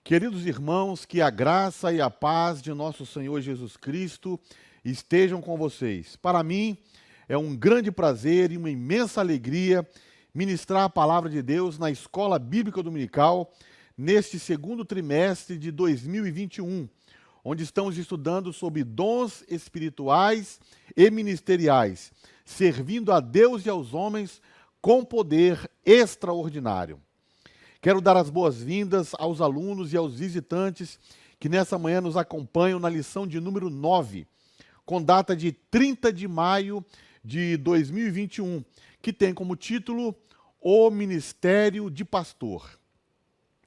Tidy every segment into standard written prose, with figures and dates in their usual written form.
Queridos irmãos, que a graça e a paz de nosso Senhor Jesus Cristo estejam com vocês. Para mim, é um grande prazer e uma imensa alegria ministrar a palavra de Deus na Escola Bíblica Dominical neste segundo trimestre de 2021, onde estamos estudando sobre dons espirituais e ministeriais, servindo a Deus e aos homens com poder extraordinário. Quero dar as boas-vindas aos alunos e aos visitantes que nessa manhã nos acompanham na lição de número 9, com data de 30 de maio de 2021, que tem como título O Ministério de Pastor.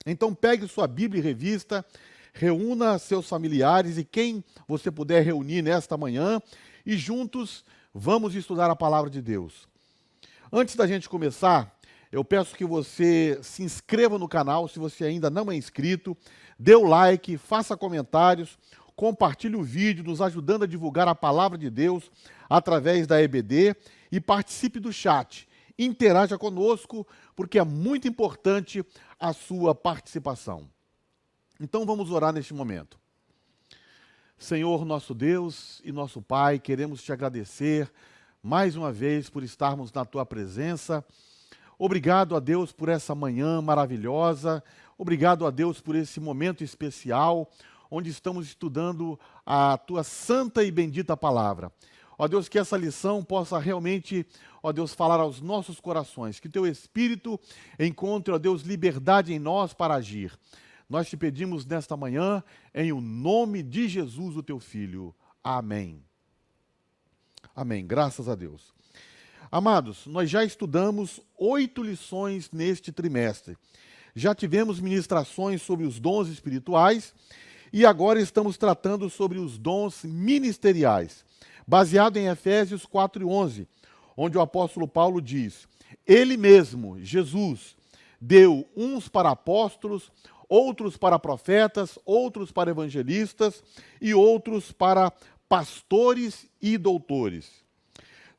Então pegue sua Bíblia e revista, reúna seus familiares e quem você puder reunir nesta manhã e juntos vamos estudar a palavra de Deus. Antes da gente começar, eu peço que você se inscreva no canal, se você ainda não é inscrito, dê o like, faça comentários, compartilhe o vídeo, nos ajudando a divulgar a palavra de Deus através da EBD e participe do chat. Interaja conosco, porque é muito importante a sua participação. Então vamos orar neste momento. Senhor, nosso Deus e nosso Pai, queremos te agradecer mais uma vez por estarmos na tua presença. Obrigado a Deus por essa manhã maravilhosa, obrigado a Deus por esse momento especial, onde estamos estudando a Tua santa e bendita palavra. Ó Deus, que essa lição possa realmente, ó Deus, falar aos nossos corações, que Teu Espírito encontre, ó Deus, liberdade em nós para agir. Nós te pedimos nesta manhã, em o nome de Jesus, o Teu Filho. Amém. Amém, graças a Deus. Amados, nós já estudamos 8 lições neste trimestre. Já tivemos ministrações sobre os dons espirituais e agora estamos tratando sobre os dons ministeriais, baseado em Efésios 4:11, onde o apóstolo Paulo diz: Ele mesmo, Jesus, deu uns para apóstolos, outros para profetas, outros para evangelistas e outros para pastores e doutores.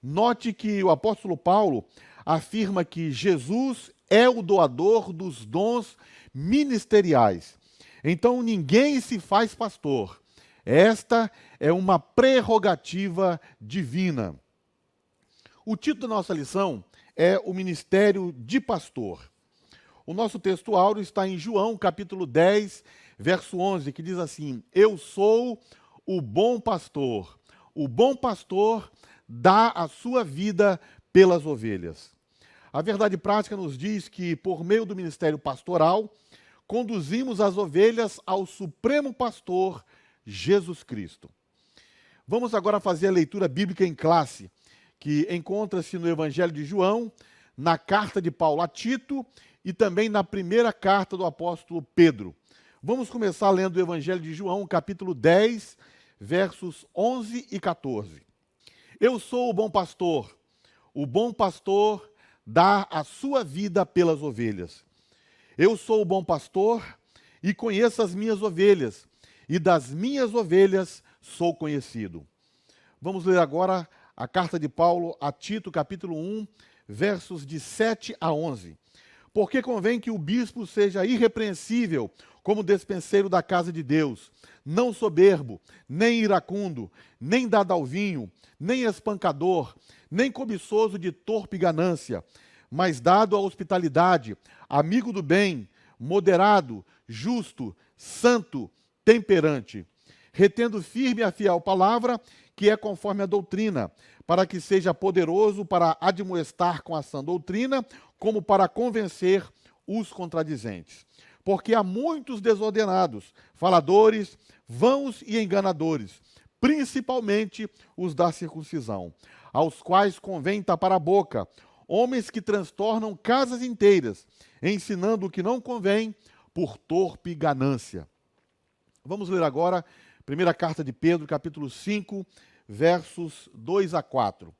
Note que o apóstolo Paulo afirma que Jesus é o doador dos dons ministeriais. Então ninguém se faz pastor. Esta é uma prerrogativa divina. O título da nossa lição é o Ministério de Pastor. O nosso texto áureo está em João, capítulo 10, verso 11, que diz assim: Eu sou o bom pastor. O bom pastor dá a sua vida pelas ovelhas. A verdade prática nos diz que, por meio do ministério pastoral, conduzimos as ovelhas ao supremo pastor, Jesus Cristo. Vamos agora fazer a leitura bíblica em classe, que encontra-se no Evangelho de João, na carta de Paulo a Tito e também na primeira carta do apóstolo Pedro. Vamos começar lendo o Evangelho de João, capítulo 10, versos 11 e 14. Eu sou o bom pastor dá a sua vida pelas ovelhas. Eu sou o bom pastor e conheço as minhas ovelhas, e das minhas ovelhas sou conhecido. Vamos ler agora a carta de Paulo a Tito, capítulo 1, versos de 7 a 11. Porque convém que o bispo seja irrepreensível como despenseiro da casa de Deus, não soberbo, nem iracundo, nem dado ao vinho, nem espancador, nem cobiçoso de torpe ganância, mas dado à hospitalidade, amigo do bem, moderado, justo, santo, temperante, retendo firme a fiel palavra, que é conforme a doutrina, para que seja poderoso para admoestar com a sã doutrina, como para convencer os contradizentes. Porque há muitos desordenados, faladores, vãos e enganadores, principalmente os da circuncisão, aos quais convém tapar a boca, homens que transtornam casas inteiras, ensinando o que não convém por torpe ganância. Vamos ler agora a primeira carta de Pedro, capítulo 5, versos 2 a 4.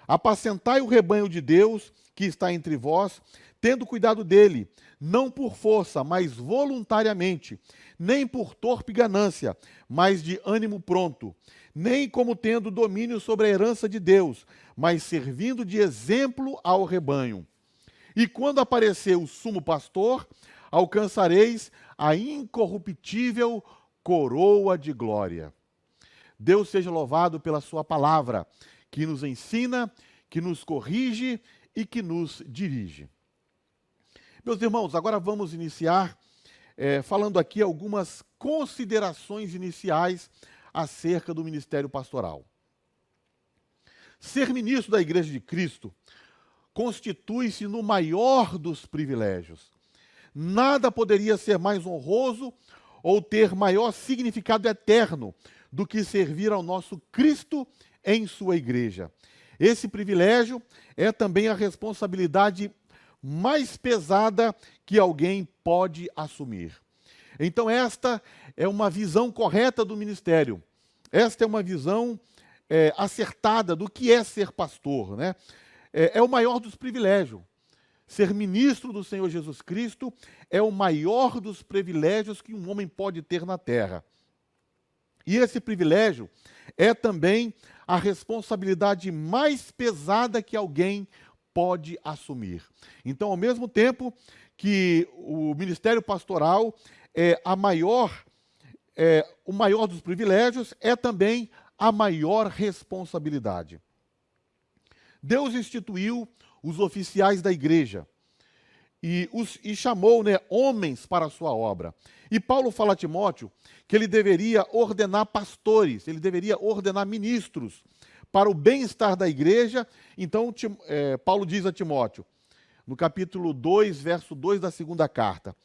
Apacentai o rebanho de Deus que está entre vós, tendo cuidado dele, não por força, mas voluntariamente, nem por torpe ganância, mas de ânimo pronto, nem como tendo domínio sobre a herança de Deus, mas servindo de exemplo ao rebanho. E quando aparecer o sumo pastor, alcançareis a incorruptível coroa de glória. Deus seja louvado pela sua palavra, que nos ensina, que nos corrige e que nos dirige. Meus irmãos, agora vamos iniciar falando aqui algumas considerações iniciais acerca do ministério pastoral. Ser ministro da Igreja de Cristo constitui-se no maior dos privilégios. Nada poderia ser mais honroso ou ter maior significado eterno do que servir ao nosso Cristo em sua igreja. Esse privilégio é também a responsabilidade mais pesada que alguém pode assumir. Então esta é uma visão correta do ministério. Esta é uma visão acertada do que é ser pastor, né? É o maior dos privilégios. Ser ministro do Senhor Jesus Cristo é o maior dos privilégios que um homem pode ter na terra. E esse privilégio é também a responsabilidade mais pesada que alguém pode assumir. Então, ao mesmo tempo que o ministério pastoral é o maior dos privilégios, é também a maior responsabilidade. Deus instituiu os oficiais da igreja e chamou, homens para a sua obra. E Paulo fala a Timóteo que ele deveria ordenar pastores, ele deveria ordenar ministros para o bem-estar da igreja. Então, Paulo diz a Timóteo, no capítulo 2, verso 2 da segunda carta: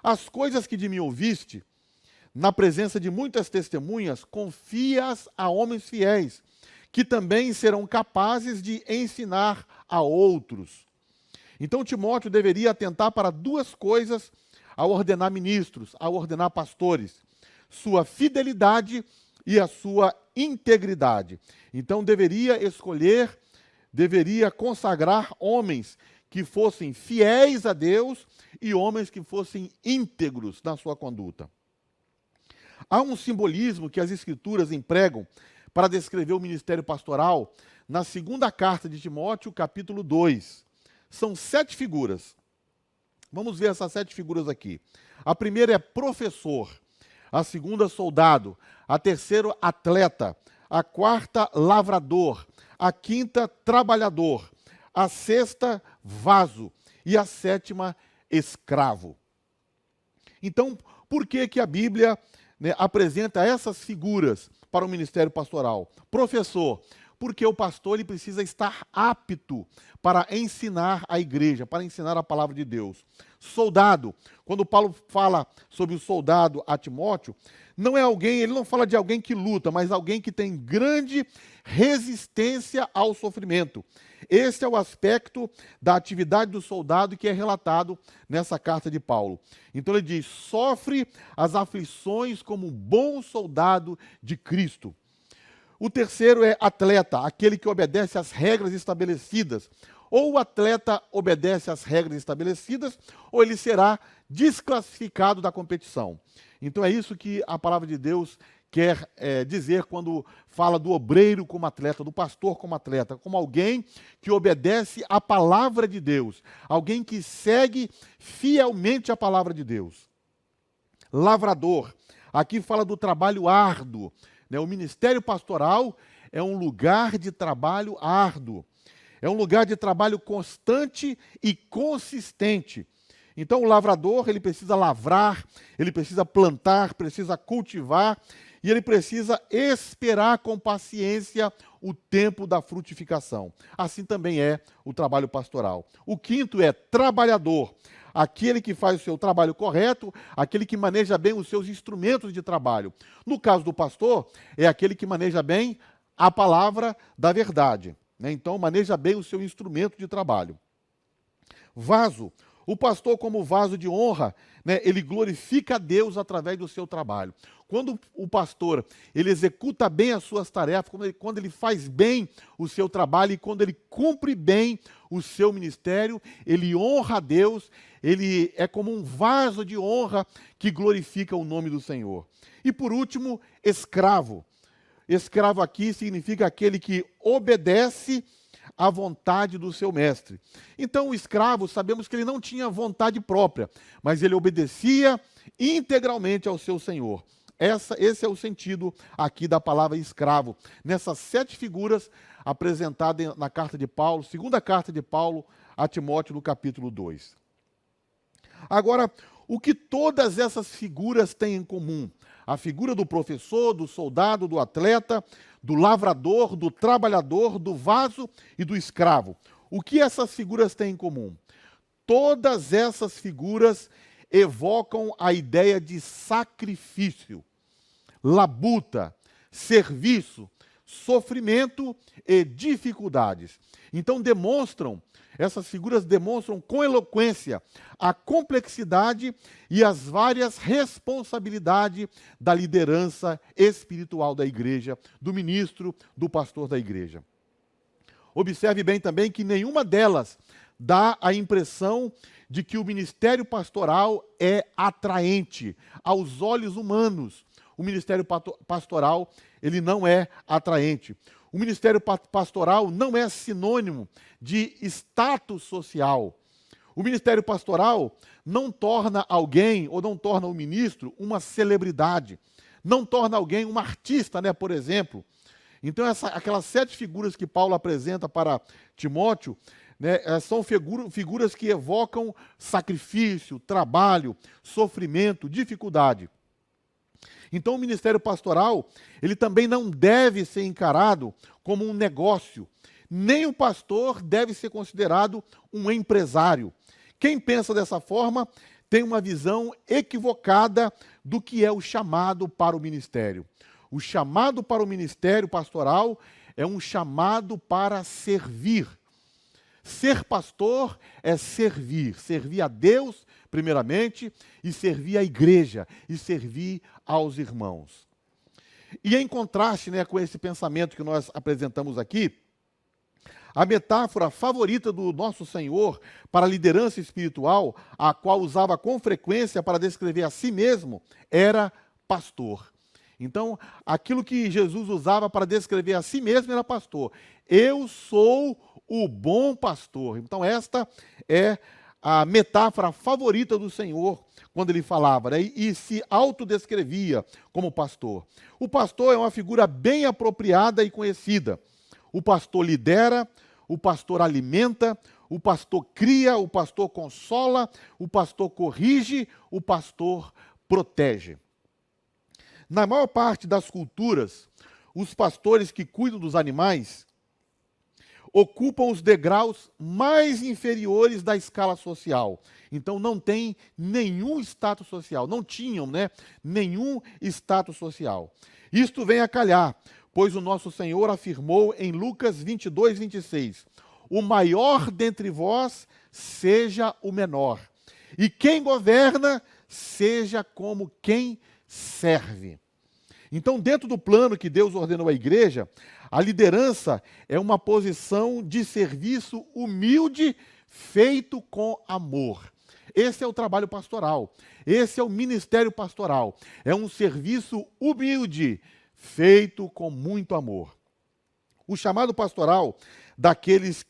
as coisas que de mim ouviste, na presença de muitas testemunhas, confia-as a homens fiéis, que também serão capazes de ensinar a outros. Então, Timóteo deveria atentar para duas coisas ao ordenar ministros, ao ordenar pastores: sua fidelidade e a sua integridade. Então, deveria consagrar homens que fossem fiéis a Deus e homens que fossem íntegros na sua conduta. Há um simbolismo que as Escrituras empregam para descrever o ministério pastoral na segunda carta de Timóteo, capítulo 2. São 7 figuras. Vamos ver essas 7 figuras aqui. A primeira é professor, a segunda soldado, a terceira atleta, a quarta lavrador, a quinta trabalhador, a sexta vaso e a sétima escravo. Então, por que a Bíblia apresenta essas figuras para o ministério pastoral? Professor, porque o pastor ele precisa estar apto para ensinar a igreja, para ensinar a palavra de Deus. Soldado, quando Paulo fala sobre o soldado a Timóteo, ele não fala de alguém que luta, mas alguém que tem grande resistência ao sofrimento. Esse é o aspecto da atividade do soldado que é relatado nessa carta de Paulo. Então ele diz: sofre as aflições como um bom soldado de Cristo. O terceiro é atleta, aquele que obedece às regras estabelecidas. Ou o atleta obedece às regras estabelecidas, ou ele será desclassificado da competição. Então é isso que a palavra de Deus quer dizer quando fala do obreiro como atleta, do pastor como atleta, como alguém que obedece à palavra de Deus, alguém que segue fielmente a palavra de Deus. Lavrador, aqui fala do trabalho árduo. O ministério pastoral é um lugar de trabalho árduo, é um lugar de trabalho constante e consistente. Então o lavrador, ele precisa lavrar, ele precisa plantar, precisa cultivar e ele precisa esperar com paciência o tempo da frutificação. Assim também é o trabalho pastoral. O quinto é trabalhador, aquele que faz o seu trabalho correto, aquele que maneja bem os seus instrumentos de trabalho. No caso do pastor, é aquele que maneja bem a palavra da verdade. Então, maneja bem o seu instrumento de trabalho. Vaso. O pastor, como vaso de honra, ele glorifica a Deus através do seu trabalho. Quando o pastor ele executa bem as suas tarefas, quando ele faz bem o seu trabalho e quando ele cumpre bem o seu ministério, ele honra a Deus, ele é como um vaso de honra que glorifica o nome do Senhor. E por último, escravo. Escravo aqui significa aquele que obedece à vontade do seu mestre. Então, o escravo, sabemos que ele não tinha vontade própria, mas ele obedecia integralmente ao seu senhor. Esse é o sentido aqui da palavra escravo, nessas 7 figuras apresentadas na carta de Paulo, segunda carta de Paulo a Timóteo, no capítulo 2. Agora, o que todas essas figuras têm em comum? A figura do professor, do soldado, do atleta, do lavrador, do trabalhador, do vaso e do escravo. O que essas figuras têm em comum? Todas essas figuras evocam a ideia de sacrifício, labuta, serviço, sofrimento e dificuldades. Então essas figuras demonstram com eloquência a complexidade e as várias responsabilidades da liderança espiritual da igreja, do ministro, do pastor da igreja. Observe bem também que nenhuma delas dá a impressão de que o ministério pastoral é atraente aos olhos humanos. O ministério pastoral, ele não é atraente. O ministério pastoral não é sinônimo de status social. O ministério pastoral não torna alguém, ou não torna o ministro, uma celebridade. Não torna alguém um artista, né, por exemplo. Então, aquelas 7 figuras que Paulo apresenta para Timóteo, né, são figuras que evocam sacrifício, trabalho, sofrimento, dificuldade. Então, o ministério pastoral, ele também não deve ser encarado como um negócio. Nem o pastor deve ser considerado um empresário. Quem pensa dessa forma tem uma visão equivocada do que é o chamado para o ministério. O chamado para o ministério pastoral é um chamado para servir. Ser pastor é servir a Deus, primeiramente, e servir a igreja, e servir aos irmãos. E em contraste, né, com esse pensamento que nós apresentamos aqui, a metáfora favorita do nosso Senhor para a liderança espiritual, a qual usava com frequência para descrever a si mesmo, era pastor. Então, aquilo que Jesus usava para descrever a si mesmo era pastor. Eu sou o bom pastor. Então, esta é a metáfora favorita do Senhor quando ele falava, né? E se autodescrevia como pastor. O pastor é uma figura bem apropriada e conhecida. O pastor lidera, o pastor alimenta, o pastor cria, o pastor consola, o pastor corrige, o pastor protege. Na maior parte das culturas, os pastores que cuidam dos animais ocupam os degraus mais inferiores da escala social. Então não tem nenhum status social, não tinham, né, nenhum status social. Isto vem a calhar, pois o nosso Senhor afirmou em Lucas 22, 26, o maior dentre vós seja o menor, e quem governa seja como quem serve. Então, dentro do plano que Deus ordenou à igreja, a liderança é uma posição de serviço humilde, feito com amor. Esse é o trabalho pastoral, esse é o ministério pastoral. É um serviço humilde, feito com muito amor. O chamado pastoral daqueles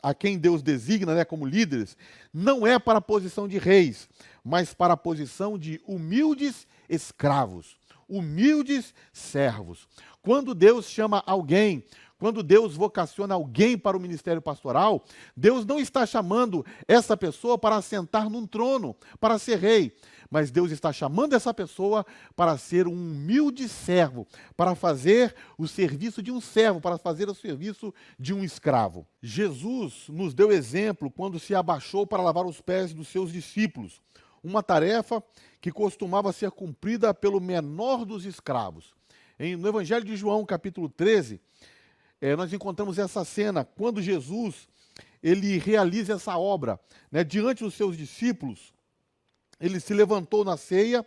a quem Deus designa, né, como líderes, não é para a posição de reis, mas para a posição de humildes escravos, humildes servos. Quando Deus chama alguém, quando Deus vocaciona alguém para o ministério pastoral, Deus não está chamando essa pessoa para assentar num trono, para ser rei, mas Deus está chamando essa pessoa para ser um humilde servo, para fazer o serviço de um servo, para fazer o serviço de um escravo. Jesus nos deu exemplo quando se abaixou para lavar os pés dos seus discípulos, uma tarefa que costumava ser cumprida pelo menor dos escravos. No Evangelho de João, capítulo 13, nós encontramos essa cena, quando Jesus ele realiza essa obra, né, diante dos seus discípulos. Ele se levantou na ceia,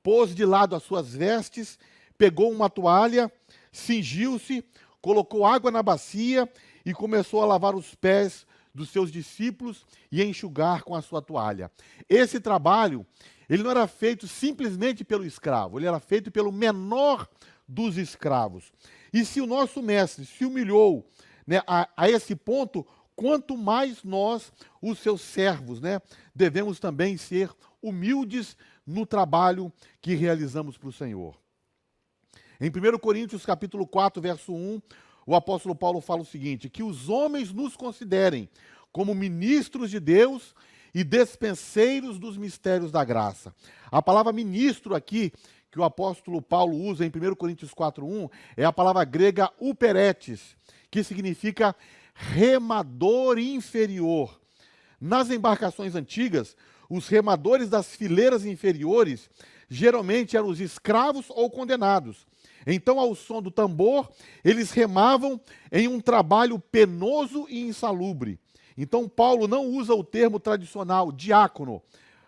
pôs de lado as suas vestes, pegou uma toalha, cingiu-se, colocou água na bacia e começou a lavar os pés dos seus discípulos e enxugar com a sua toalha. Esse trabalho, ele não era feito simplesmente pelo escravo, ele era feito pelo menor dos escravos. E se o nosso mestre se humilhou, né, a esse ponto, quanto mais nós, os seus servos, né, devemos também ser humildes no trabalho que realizamos para o Senhor. Em 1 Coríntios capítulo 4, verso 1, o apóstolo Paulo fala o seguinte: que os homens nos considerem como ministros de Deus e despenseiros dos mistérios da graça. A palavra ministro aqui, que o apóstolo Paulo usa em 1 Coríntios 4:1, é a palavra grega uperetes, que significa remador inferior. Nas embarcações antigas, os remadores das fileiras inferiores geralmente eram os escravos ou condenados. Então, ao som do tambor, eles remavam em um trabalho penoso e insalubre. Então, Paulo não usa o termo tradicional diácono.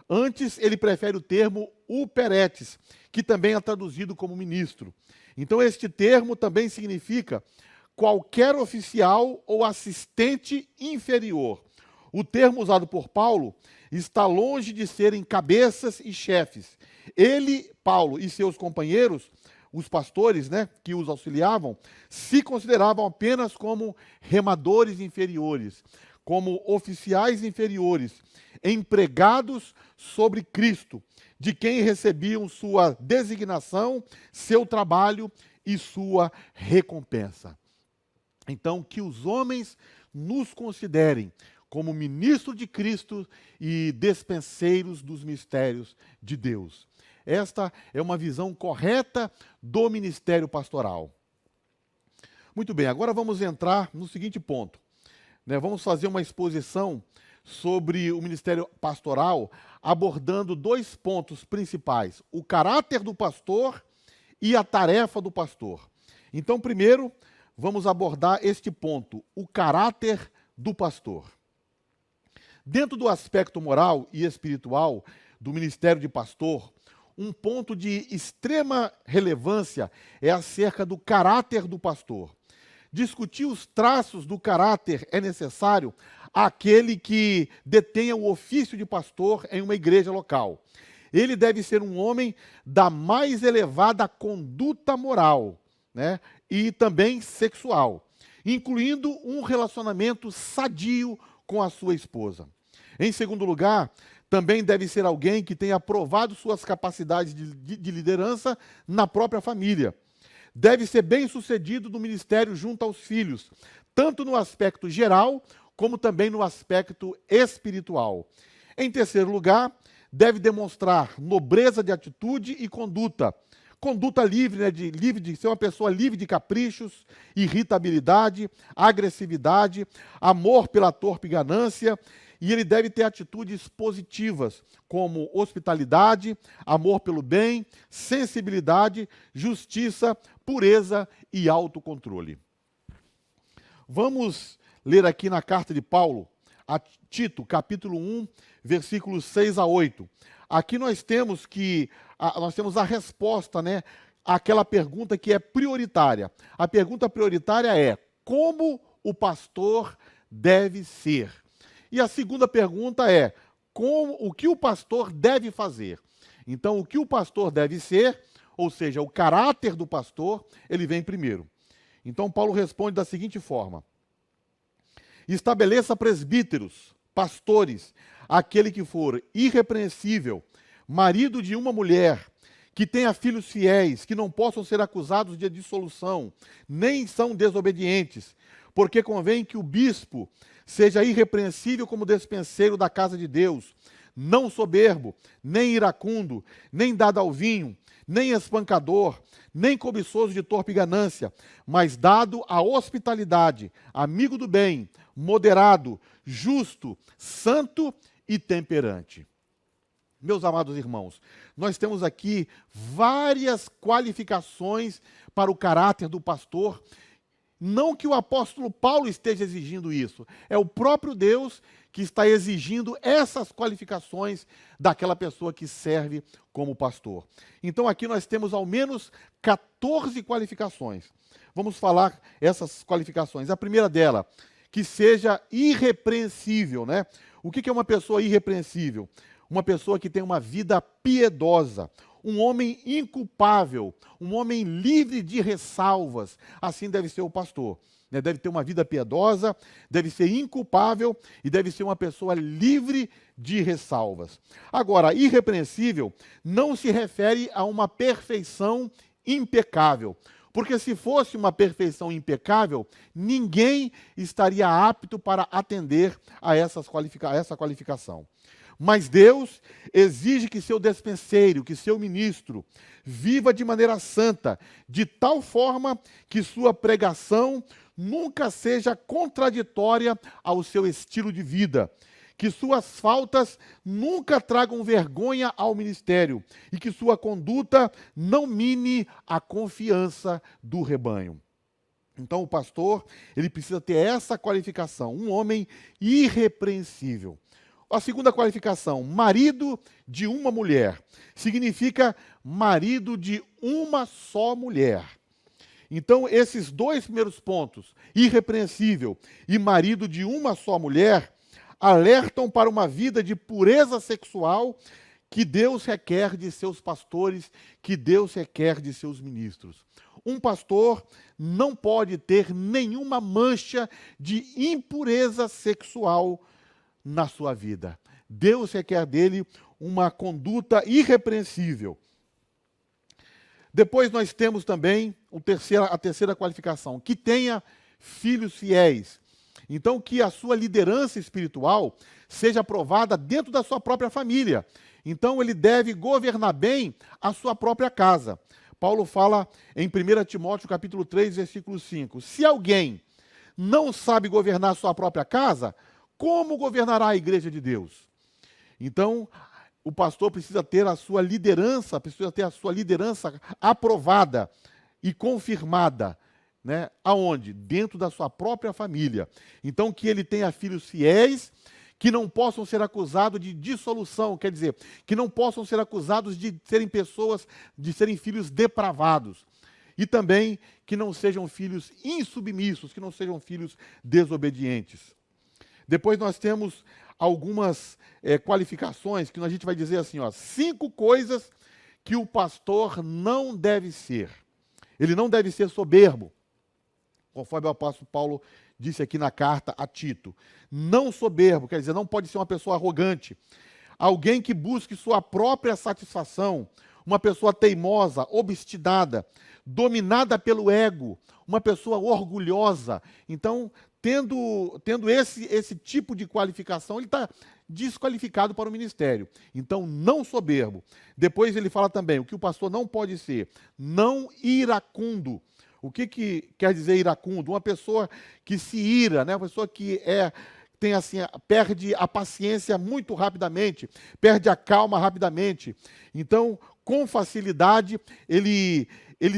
Antes, ele prefere o termo uperetes, que também é traduzido como ministro. Então, este termo também significa qualquer oficial ou assistente inferior. O termo usado por Paulo está longe de serem cabeças e chefes. Ele, Paulo e seus companheiros, os pastores, né, que os auxiliavam, se consideravam apenas como remadores inferiores, como oficiais inferiores, empregados sobre Cristo, de quem recebiam sua designação, seu trabalho e sua recompensa. Então, que os homens nos considerem como ministros de Cristo e despenseiros dos mistérios de Deus. Esta é uma visão correta do ministério pastoral. Muito bem, agora vamos entrar no seguinte ponto. Vamos fazer uma exposição sobre o ministério pastoral, abordando dois pontos principais: o caráter do pastor e a tarefa do pastor. Então, primeiro, vamos abordar este ponto, o caráter do pastor. Dentro do aspecto moral e espiritual do ministério de pastor, um ponto de extrema relevância é acerca do caráter do pastor. Discutir os traços do caráter é necessário àquele que detenha o ofício de pastor em uma igreja local. Ele deve ser um homem da mais elevada conduta moral, né, e também sexual, incluindo um relacionamento sadio com a sua esposa. Em segundo lugar, também deve ser alguém que tenha provado suas capacidades de liderança na própria família. Deve ser bem-sucedido no ministério junto aos filhos, tanto no aspecto geral, como também no aspecto espiritual. Em terceiro lugar, deve demonstrar nobreza de atitude e conduta. Conduta livre, livre de ser uma pessoa livre de caprichos, irritabilidade, agressividade, amor pela torpe ganância. E ele deve ter atitudes positivas, como hospitalidade, amor pelo bem, sensibilidade, justiça, pureza e autocontrole. Vamos ler aqui na carta de Paulo, a Tito, capítulo 1, versículos 6 a 8. Aqui nós temos a resposta, né, àquela pergunta que é prioritária. A pergunta prioritária é: como o pastor deve ser? E a segunda pergunta é: o que o pastor deve fazer? Então, o que o pastor deve ser, ou seja, o caráter do pastor, ele vem primeiro. Então, Paulo responde da seguinte forma: estabeleça presbíteros, pastores, aquele que for irrepreensível, marido de uma mulher, que tenha filhos fiéis, que não possam ser acusados de dissolução, nem são desobedientes, porque convém que o bispo seja irrepreensível como despenseiro da casa de Deus, não soberbo, nem iracundo, nem dado ao vinho, nem espancador, nem cobiçoso de torpe ganância, mas dado à hospitalidade, amigo do bem, moderado, justo, santo e temperante. Meus amados irmãos, nós temos aqui várias qualificações para o caráter do pastor. Não que o apóstolo Paulo esteja exigindo isso, é o próprio Deus que está exigindo essas qualificações daquela pessoa que serve como pastor. Então aqui nós temos ao menos 14 qualificações. Vamos falar essas qualificações. A primeira dela, que seja irrepreensível, né? O que é uma pessoa irrepreensível? Uma pessoa que tem uma vida piedosa, um homem inculpável, um homem livre de ressalvas. Assim deve ser o pastor. né? Deve ter uma vida piedosa, deve ser inculpável e deve ser uma pessoa livre de ressalvas. Agora, irrepreensível não se refere a uma perfeição impecável, porque se fosse uma perfeição impecável, ninguém estaria apto para atender a essa qualificação. Mas Deus exige que seu despenseiro, que seu ministro, viva de maneira santa, de tal forma que sua pregação nunca seja contraditória ao seu estilo de vida, que suas faltas nunca tragam vergonha ao ministério e que sua conduta não mine a confiança do rebanho. Então o pastor, ele precisa ter essa qualificação, um homem irrepreensível. A segunda qualificação, marido de uma mulher, significa marido de uma só mulher. Então, esses dois primeiros pontos, irrepreensível e marido de uma só mulher, alertam para uma vida de pureza sexual que Deus requer de seus pastores, que Deus requer de seus ministros. Um pastor não pode ter nenhuma mancha de impureza sexual na sua vida. Deus requer dele uma conduta irrepreensível. Depois nós temos também a terceira qualificação, que tenha filhos fiéis. Então, que a sua liderança espiritual seja aprovada dentro da sua própria família. Então, ele deve governar bem a sua própria casa. Paulo fala em 1 Timóteo capítulo 3, versículo 5. Se alguém não sabe governar a sua própria casa, como governará a igreja de Deus? Então, o pastor precisa ter a sua liderança aprovada e confirmada. Né? Aonde? Dentro da sua própria família. Então, que ele tenha filhos fiéis, que não possam ser acusados de dissolução, quer dizer, que não possam ser acusados de serem filhos depravados. E também que não sejam filhos insubmissos, que não sejam filhos desobedientes. Depois nós temos algumas qualificações que a gente vai dizer assim, 5 coisas que o pastor não deve ser. Ele não deve ser soberbo, conforme o apóstolo Paulo disse aqui na carta a Tito. Não soberbo, quer dizer, não pode ser uma pessoa arrogante. Alguém que busque sua própria satisfação, uma pessoa teimosa, obstinada, dominada pelo ego, uma pessoa orgulhosa. Então, tendo esse tipo de qualificação, ele está desqualificado para o ministério. Então, não soberbo. Depois ele fala também, o que o pastor não pode ser, não iracundo. O que quer dizer iracundo? Uma pessoa que se ira, né? Uma pessoa que perde a paciência muito rapidamente, perde a calma rapidamente. Então, com facilidade, ele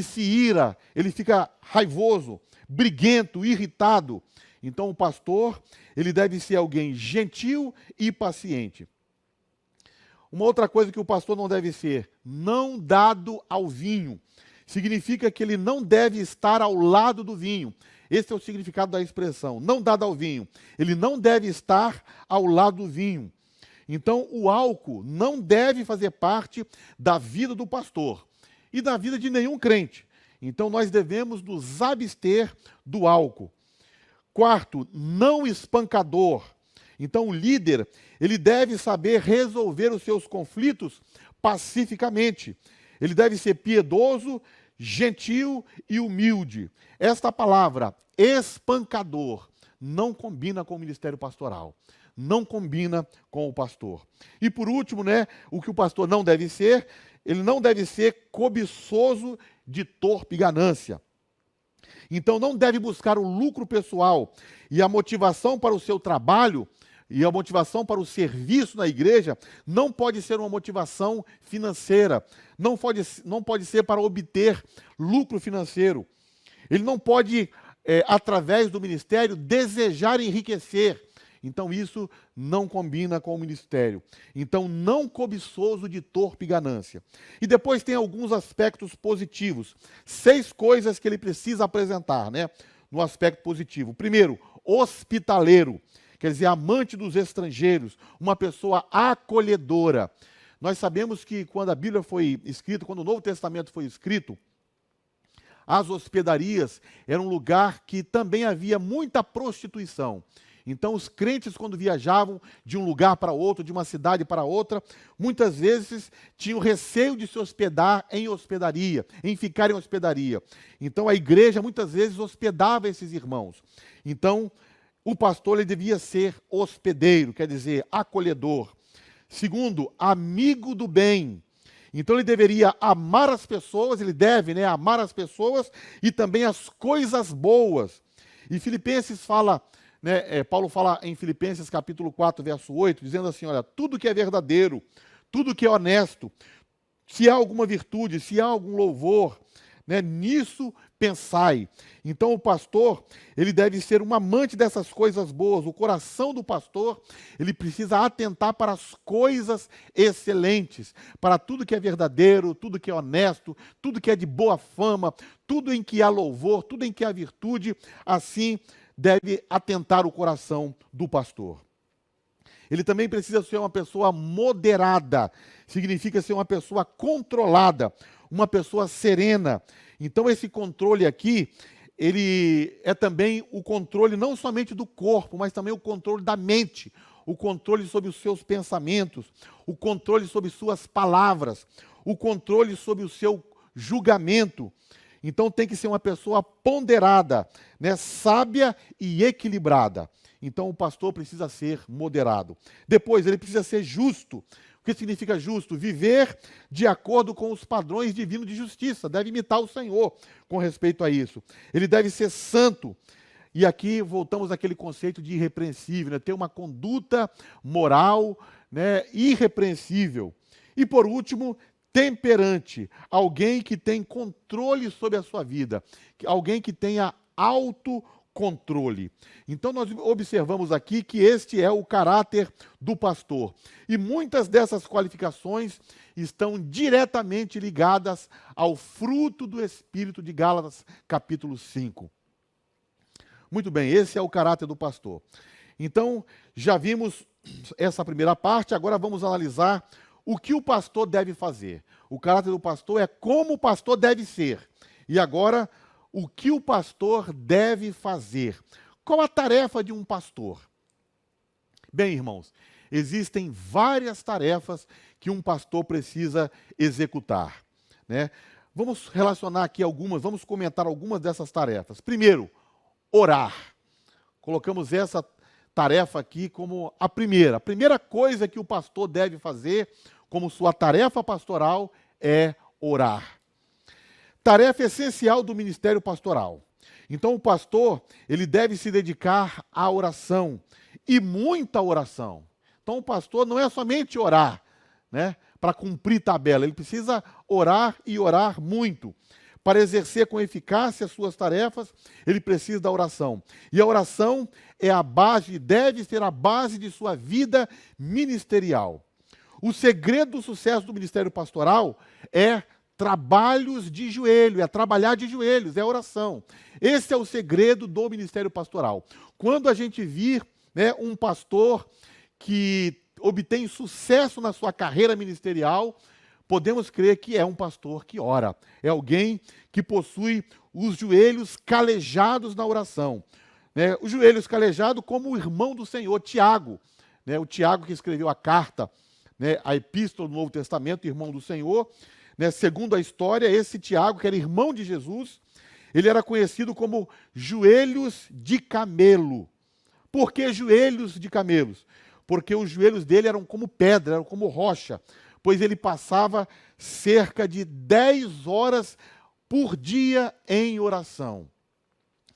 se ira, ele fica raivoso, briguento, irritado. Então, o pastor, ele deve ser alguém gentil e paciente. Uma outra coisa que o pastor não deve ser, não dado ao vinho. Significa que ele não deve estar ao lado do vinho. Esse é o significado da expressão, não dado ao vinho. Ele não deve estar ao lado do vinho. Então, o álcool não deve fazer parte da vida do pastor e da vida de nenhum crente. Então, nós devemos nos abster do álcool. Quarto, não espancador. Então, o líder, ele deve saber resolver os seus conflitos pacificamente. Ele deve ser piedoso, gentil e humilde. Esta palavra, espancador, não combina com o ministério pastoral. Não combina com o pastor. E por último, né, o que o pastor não deve ser, ele não deve ser cobiçoso de torpe ganância. Então não deve buscar o lucro pessoal e a motivação para o seu trabalho e a motivação para o serviço na igreja não pode ser uma motivação financeira, não pode ser para obter lucro financeiro. Ele não pode, através do ministério, desejar enriquecer. Então isso não combina com o ministério. Então não cobiçoso de torpe ganância. E depois tem alguns aspectos positivos. 6 coisas que ele precisa apresentar, né, no aspecto positivo. Primeiro, hospitaleiro. Quer dizer, amante dos estrangeiros, uma pessoa acolhedora. Nós sabemos que quando a Bíblia foi escrita, quando o Novo Testamento foi escrito, as hospedarias eram um lugar que também havia muita prostituição. Então, os crentes, quando viajavam de um lugar para outro, de uma cidade para outra, muitas vezes tinham receio de se hospedar em hospedaria, em ficar em hospedaria. Então, a igreja muitas vezes hospedava esses irmãos. Então, o pastor ele devia ser hospedeiro, quer dizer, acolhedor. Segundo, amigo do bem. Então, ele deveria amar as pessoas, ele deve, amar as pessoas e também as coisas boas. E Filipenses fala... Paulo fala em Filipenses capítulo 4, verso 8, dizendo assim, olha, tudo que é verdadeiro, tudo que é honesto, se há alguma virtude, se há algum louvor, nisso pensai. Então o pastor, ele deve ser um amante dessas coisas boas. O coração do pastor, ele precisa atentar para as coisas excelentes, para tudo que é verdadeiro, tudo que é honesto, tudo que é de boa fama, tudo em que há louvor, tudo em que há virtude, assim deve atentar o coração do pastor. Ele também precisa ser uma pessoa moderada, significa ser uma pessoa controlada, uma pessoa serena. Então esse controle aqui, ele é também o controle não somente do corpo, mas também o controle da mente, o controle sobre os seus pensamentos, o controle sobre suas palavras, o controle sobre o seu julgamento. Então tem que ser uma pessoa ponderada, sábia e equilibrada. Então o pastor precisa ser moderado. Depois, ele precisa ser justo. O que significa justo? Viver de acordo com os padrões divinos de justiça. Deve imitar o Senhor com respeito a isso. Ele deve ser santo. E aqui voltamos àquele conceito de irrepreensível, ter uma conduta moral, irrepreensível. E por último, temperante, alguém que tem controle sobre a sua vida, alguém que tenha autocontrole. Então nós observamos aqui que este é o caráter do pastor. E muitas dessas qualificações estão diretamente ligadas ao fruto do Espírito de Gálatas, capítulo 5. Muito bem, esse é o caráter do pastor. Então, já vimos essa primeira parte, agora vamos analisar o que o pastor deve fazer. O caráter do pastor é como o pastor deve ser. E agora, o que o pastor deve fazer. Qual a tarefa de um pastor? Bem, irmãos, existem várias tarefas que um pastor precisa executar. Vamos relacionar aqui algumas, vamos comentar algumas dessas tarefas. Primeiro, orar. Colocamos essa tarefa aqui como a primeira. A primeira coisa que o pastor deve fazer como sua tarefa pastoral é orar. Tarefa essencial do ministério pastoral. Então o pastor, ele deve se dedicar à oração, e muita oração. Então o pastor não é somente orar, para cumprir tabela, ele precisa orar e orar muito. Para exercer com eficácia as suas tarefas, ele precisa da oração. E a oração é a base, deve ser a base de sua vida ministerial. O segredo do sucesso do ministério pastoral é trabalhos de joelho, é trabalhar de joelhos, é oração. Esse é o segredo do ministério pastoral. Quando a gente vir um pastor que obtém sucesso na sua carreira ministerial, podemos crer que é um pastor que ora. É alguém que possui os joelhos calejados na oração. Os joelhos calejados como o irmão do Senhor, Tiago. O Tiago que escreveu a carta, a epístola do Novo Testamento, irmão do Senhor. Segundo a história, esse Tiago, que era irmão de Jesus, ele era conhecido como joelhos de camelo. Por que joelhos de camelos? Porque os joelhos dele eram como pedra, eram como rocha, pois ele passava cerca de 10 horas por dia em oração.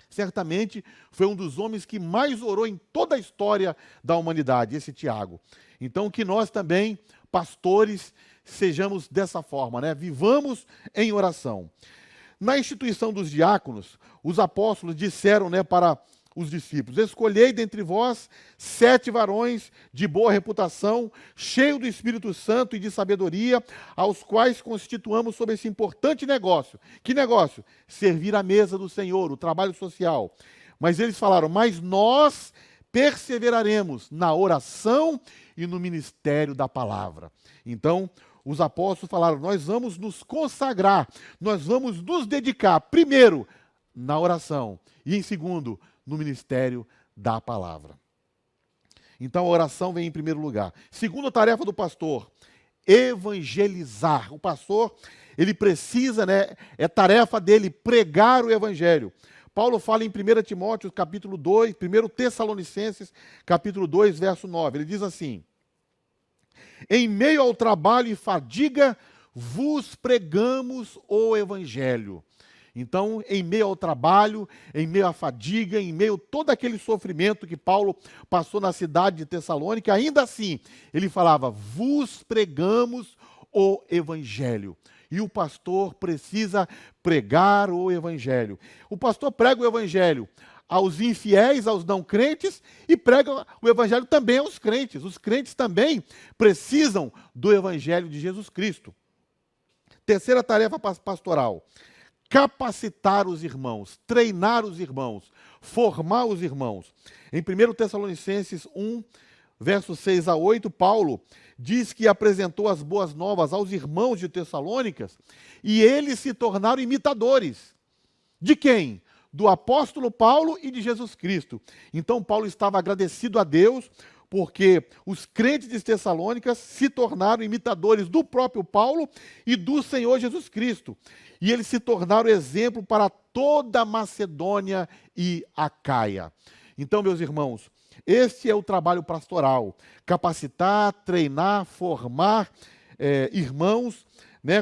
Certamente foi um dos homens que mais orou em toda a história da humanidade, esse Tiago. Então, que nós também, pastores, sejamos dessa forma, vivamos em oração. Na instituição dos diáconos, os apóstolos disseram para os discípulos: escolhei dentre vós 7 varões de boa reputação, cheios do Espírito Santo e de sabedoria, aos quais constituamos sobre esse importante negócio. Que negócio? Servir à mesa do Senhor, o trabalho social. Mas eles falaram: mas nós perseveraremos na oração e no ministério da palavra. Então, os apóstolos falaram: nós vamos nos consagrar, nós vamos nos dedicar, primeiro, na oração, e em segundo, no ministério da palavra. Então a oração vem em primeiro lugar. Segunda tarefa do pastor: evangelizar. O pastor, ele precisa, é tarefa dele pregar o evangelho. Paulo fala em 1 Timóteo, capítulo 2, 1 Tessalonicenses, capítulo 2, verso 9. Ele diz assim: em meio ao trabalho e fadiga, vos pregamos o evangelho. Então, em meio ao trabalho, em meio à fadiga, em meio a todo aquele sofrimento que Paulo passou na cidade de Tessalônica, ainda assim, ele falava: vos pregamos o evangelho. E o pastor precisa pregar o evangelho. O pastor prega o evangelho aos infiéis, aos não crentes, e prega o evangelho também aos crentes. Os crentes também precisam do evangelho de Jesus Cristo. Terceira tarefa pastoral: capacitar os irmãos, treinar os irmãos, formar os irmãos. Em 1 Tessalonicenses 1, versos 6 a 8, Paulo diz que apresentou as boas novas aos irmãos de Tessalônicas e eles se tornaram imitadores. De quem? Do apóstolo Paulo e de Jesus Cristo. Então Paulo estava agradecido a Deus porque os crentes de Tessalônicas se tornaram imitadores do próprio Paulo e do Senhor Jesus Cristo. E eles se tornaram exemplo para toda a Macedônia e Acaia. Então, meus irmãos, este é o trabalho pastoral: capacitar, treinar, formar irmãos,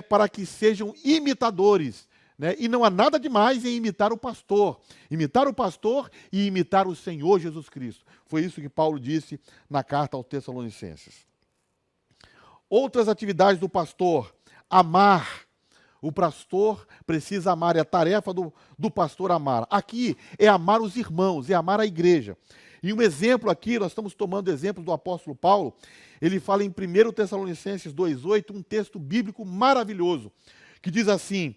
para que sejam imitadores. E não há nada demais em imitar o pastor e imitar o Senhor Jesus Cristo. Foi isso que Paulo disse na carta aos Tessalonicenses. Outras atividades do pastor: amar. O pastor precisa amar, é a tarefa do pastor amar. Aqui é amar os irmãos, é amar a igreja. E um exemplo aqui, nós estamos tomando exemplo do apóstolo Paulo. Ele fala em 1 Tessalonicenses 2,8, um texto bíblico maravilhoso, que diz assim: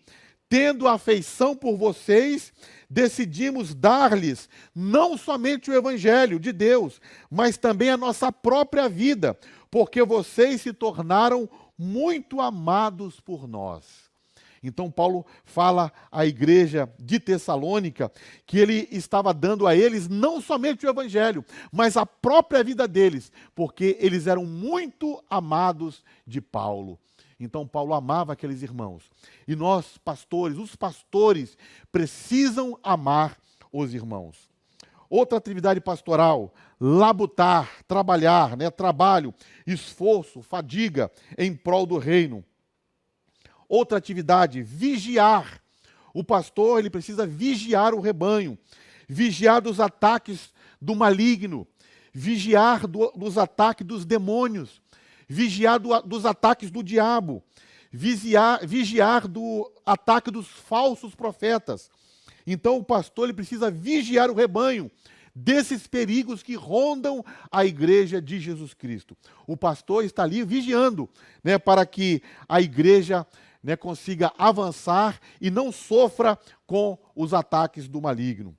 tendo afeição por vocês, decidimos dar-lhes não somente o evangelho de Deus, mas também a nossa própria vida, porque vocês se tornaram muito amados por nós. Então Paulo fala à igreja de Tessalônica que ele estava dando a eles não somente o evangelho, mas a própria vida deles, porque eles eram muito amados de Paulo. Então Paulo amava aqueles irmãos. E nós, pastores, os pastores precisam amar os irmãos. Outra atividade pastoral: labutar, trabalhar, trabalho, esforço, fadiga em prol do reino. Outra atividade: vigiar. O pastor, ele precisa vigiar o rebanho, vigiar dos ataques do maligno, vigiar dos ataques dos demônios, vigiar dos ataques do diabo, vigiar do ataque dos falsos profetas. Então o pastor, ele precisa vigiar o rebanho desses perigos que rondam a igreja de Jesus Cristo. O pastor está ali vigiando, para que a igreja consiga avançar e não sofra com os ataques do maligno.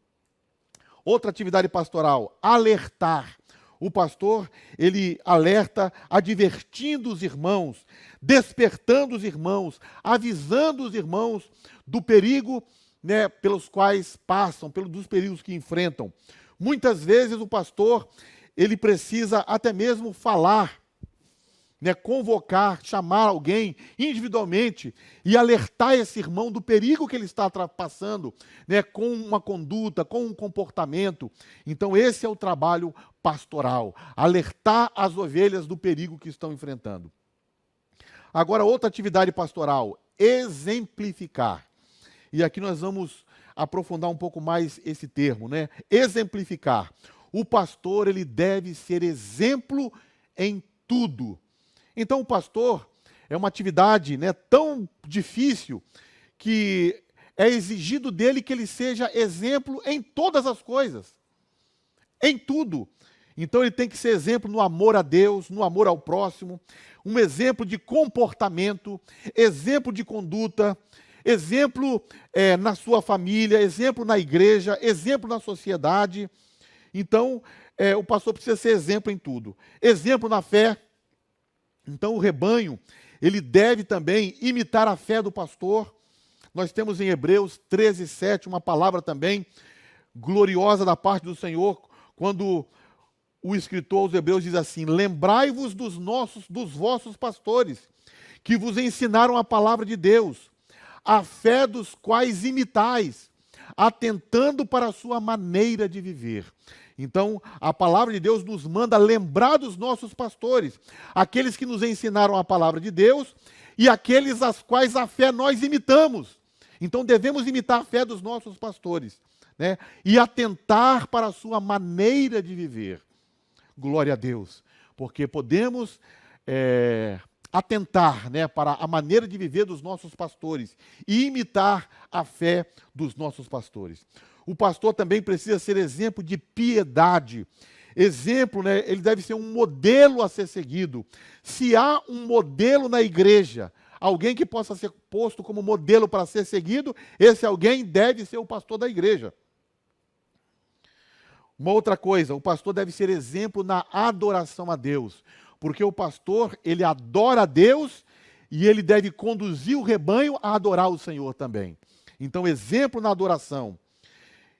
Outra atividade pastoral: alertar. O pastor, ele alerta, advertindo os irmãos, despertando os irmãos, avisando os irmãos do perigo, pelos quais passam, dos perigos que enfrentam. Muitas vezes o pastor, ele precisa até mesmo falar, convocar, chamar alguém individualmente e alertar esse irmão do perigo que ele está passando, com uma conduta, com um comportamento. Então esse é o trabalho pastoral: alertar as ovelhas do perigo que estão enfrentando. Agora, outra atividade pastoral: exemplificar. E aqui nós vamos aprofundar um pouco mais esse termo, exemplificar. O pastor, ele deve ser exemplo em tudo. Então o pastor é uma atividade tão difícil que é exigido dele que ele seja exemplo em todas as coisas, em tudo. Então ele tem que ser exemplo no amor a Deus, no amor ao próximo, um exemplo de comportamento, exemplo de conduta, exemplo na sua família, exemplo na igreja, exemplo na sociedade. Então o pastor precisa ser exemplo em tudo. Exemplo na fé. Então o rebanho, ele deve também imitar a fé do pastor. Nós temos em Hebreus 13:7 uma palavra também gloriosa da parte do Senhor, quando o escritor aos Hebreus diz assim: lembrai-vos dos vossos pastores, que vos ensinaram a palavra de Deus, a fé dos quais imitais, atentando para a sua maneira de viver. Então, a palavra de Deus nos manda lembrar dos nossos pastores, aqueles que nos ensinaram a palavra de Deus e aqueles às quais a fé nós imitamos. Então, devemos imitar a fé dos nossos pastores, né? E atentar para a sua maneira de viver. Glória a Deus, porque podemos atentar, né, para a maneira de viver dos nossos pastores e imitar a fé dos nossos pastores. O pastor também precisa ser exemplo de piedade. Exemplo, né, ele deve ser um modelo a ser seguido. Se há um modelo na igreja, alguém que possa ser posto como modelo para ser seguido, esse alguém deve ser o pastor da igreja. Uma outra coisa, o pastor deve ser exemplo na adoração a Deus, porque o pastor, ele adora a Deus e ele deve conduzir o rebanho a adorar o Senhor também. Então, exemplo na adoração.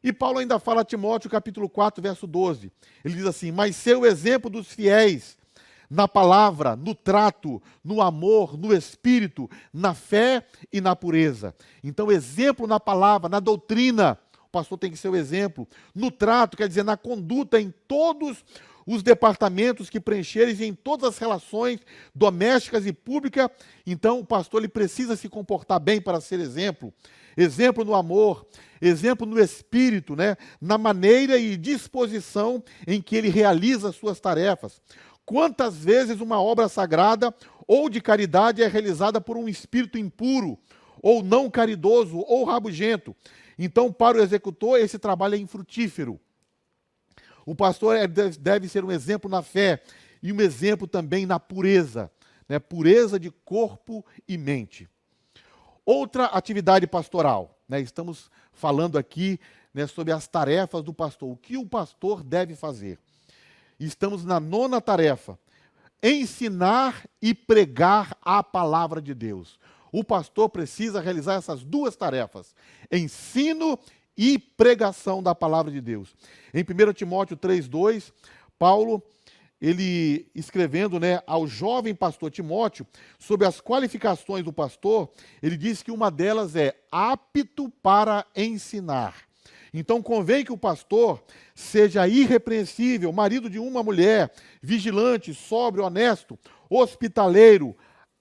E Paulo ainda fala a Timóteo, capítulo 4, verso 12. Ele diz assim: mas ser o exemplo dos fiéis na palavra, no trato, no amor, no espírito, na fé e na pureza. Então, exemplo na palavra, na doutrina. O pastor tem que ser o exemplo. No trato, quer dizer, na conduta, em todos os departamentos que preencherem, em todas as relações domésticas e públicas. Então, o pastor ele precisa se comportar bem para ser exemplo. Exemplo no amor, exemplo no espírito, né? Na maneira e disposição em que ele realiza as suas tarefas. Quantas vezes uma obra sagrada ou de caridade é realizada por um espírito impuro, ou não caridoso, ou rabugento? Então, para o executor, esse trabalho é infrutífero. O pastor deve ser um exemplo na fé e um exemplo também na pureza, né? Pureza de corpo e mente. Outra atividade pastoral, né? Estamos falando aqui, né, sobre as tarefas do pastor, o que o pastor deve fazer. Estamos na 9ª tarefa, ensinar e pregar a palavra de Deus. O pastor precisa realizar essas 2 tarefas, ensino e pregação da palavra de Deus. Em 1 Timóteo 3:2, Paulo, ele escrevendo, né, ao jovem pastor Timóteo, sobre as qualificações do pastor, ele diz que uma delas é apto para ensinar. Então convém que o pastor seja irrepreensível, marido de uma mulher, vigilante, sóbrio, honesto, hospitaleiro,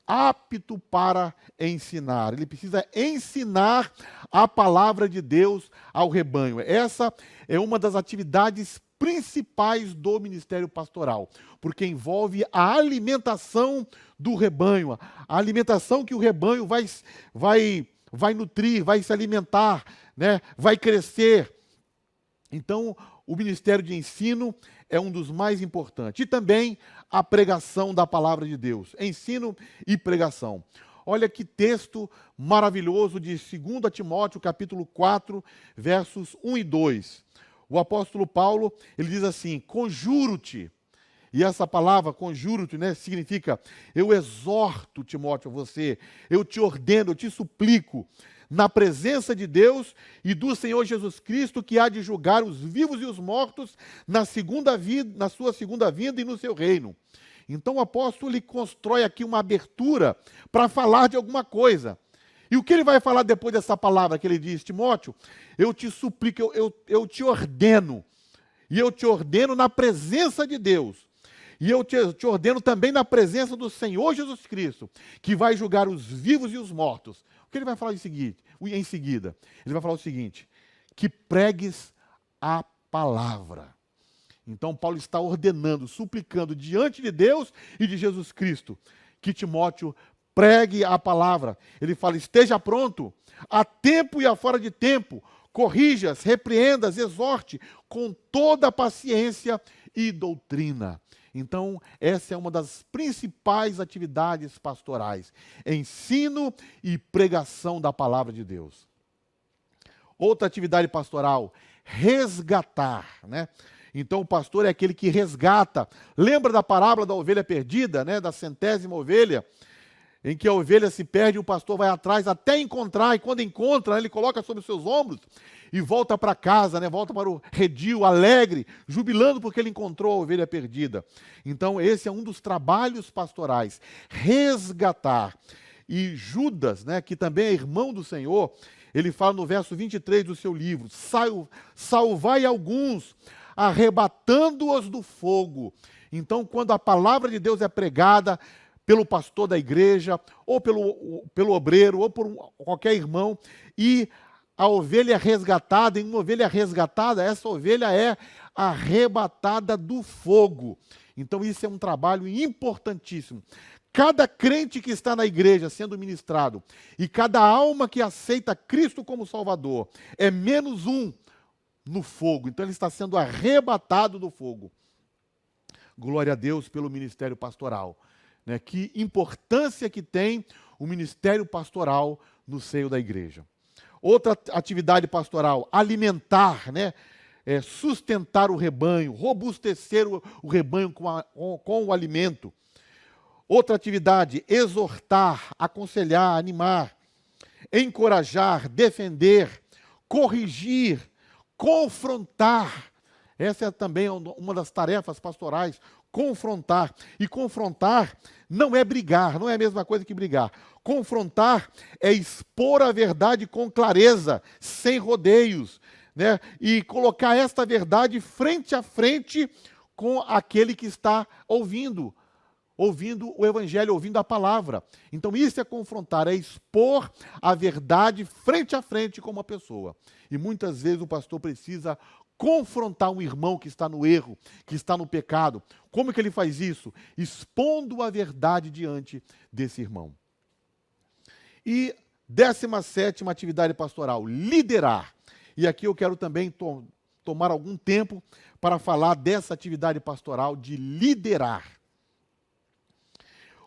apto para ensinar. Ele precisa ensinar a palavra de Deus ao rebanho. Essa é uma das atividades principais do ministério pastoral, porque envolve a alimentação do rebanho, a alimentação que o rebanho vai nutrir, vai se alimentar, né? Vai crescer. Então, o ministério de ensino é um dos mais importantes. E também a pregação da palavra de Deus. Ensino e pregação. Olha que texto maravilhoso de 2 Timóteo, capítulo 4, versos 1 e 2. O apóstolo Paulo, ele diz assim: conjuro-te. E essa palavra, conjuro-te, né, significa eu exorto, Timóteo, você, eu te ordeno, eu te suplico, na presença de Deus e do Senhor Jesus Cristo, que há de julgar os vivos e os mortos na sua segunda vinda e no seu reino. Então o apóstolo ele constrói aqui uma abertura para falar de alguma coisa. E o que ele vai falar depois dessa palavra que ele diz: Timóteo, eu te suplico, eu te ordeno, e eu te ordeno na presença de Deus. E eu te ordeno também na presença do Senhor Jesus Cristo, que vai julgar os vivos e os mortos. O que ele vai falar em seguida? Ele vai falar o seguinte: que pregues a palavra. Então Paulo está ordenando, suplicando diante de Deus e de Jesus Cristo, que Timóteo pregue a palavra. Ele fala: esteja pronto, a tempo e a fora de tempo, corrijas, repreendas, exorte, com toda paciência e doutrina. Então, essa é uma das principais atividades pastorais, ensino e pregação da palavra de Deus. Outra atividade pastoral, resgatar, né? Então, o pastor é aquele que resgata. Lembra da parábola da ovelha perdida, né? Da 100ª ovelha? em que a ovelha se perde, o pastor vai atrás até encontrar, e quando encontra, ele coloca sobre os seus ombros e volta para casa, né? Volta para o redil, alegre, jubilando porque ele encontrou a ovelha perdida. Então, esse é um dos trabalhos pastorais, resgatar. E Judas, né, que também é irmão do Senhor, ele fala no verso 23 do seu livro: salvai alguns, arrebatando-os do fogo. Então, quando a palavra de Deus é pregada pelo pastor da igreja, ou pelo obreiro, ou por qualquer irmão, e a ovelha é resgatada, em uma ovelha resgatada, essa ovelha é arrebatada do fogo. Então, isso é um trabalho importantíssimo. Cada crente que está na igreja sendo ministrado, e cada alma que aceita Cristo como Salvador, é menos um no fogo. Então, ele está sendo arrebatado do fogo. Glória a Deus pelo ministério pastoral. Né? Que importância que tem o ministério pastoral no seio da igreja. Outra atividade pastoral, alimentar, né? Sustentar o rebanho, robustecer o rebanho com o alimento. Outra atividade, exortar, aconselhar, animar, encorajar, defender, corrigir, confrontar. Essa é também uma das tarefas pastorais, confrontar. E confrontar não é brigar, não é a mesma coisa que brigar. Confrontar é expor a verdade com clareza, sem rodeios, né? E colocar esta verdade frente a frente com aquele que está ouvindo o evangelho, ouvindo a palavra. Então isso é confrontar, é expor a verdade frente a frente com uma pessoa. E muitas vezes o pastor precisa confrontar um irmão que está no erro, que está no pecado. Como que ele faz isso? Expondo a verdade diante desse irmão. E 17ª atividade pastoral, liderar. E aqui eu quero também tomar algum tempo para falar dessa atividade pastoral de liderar.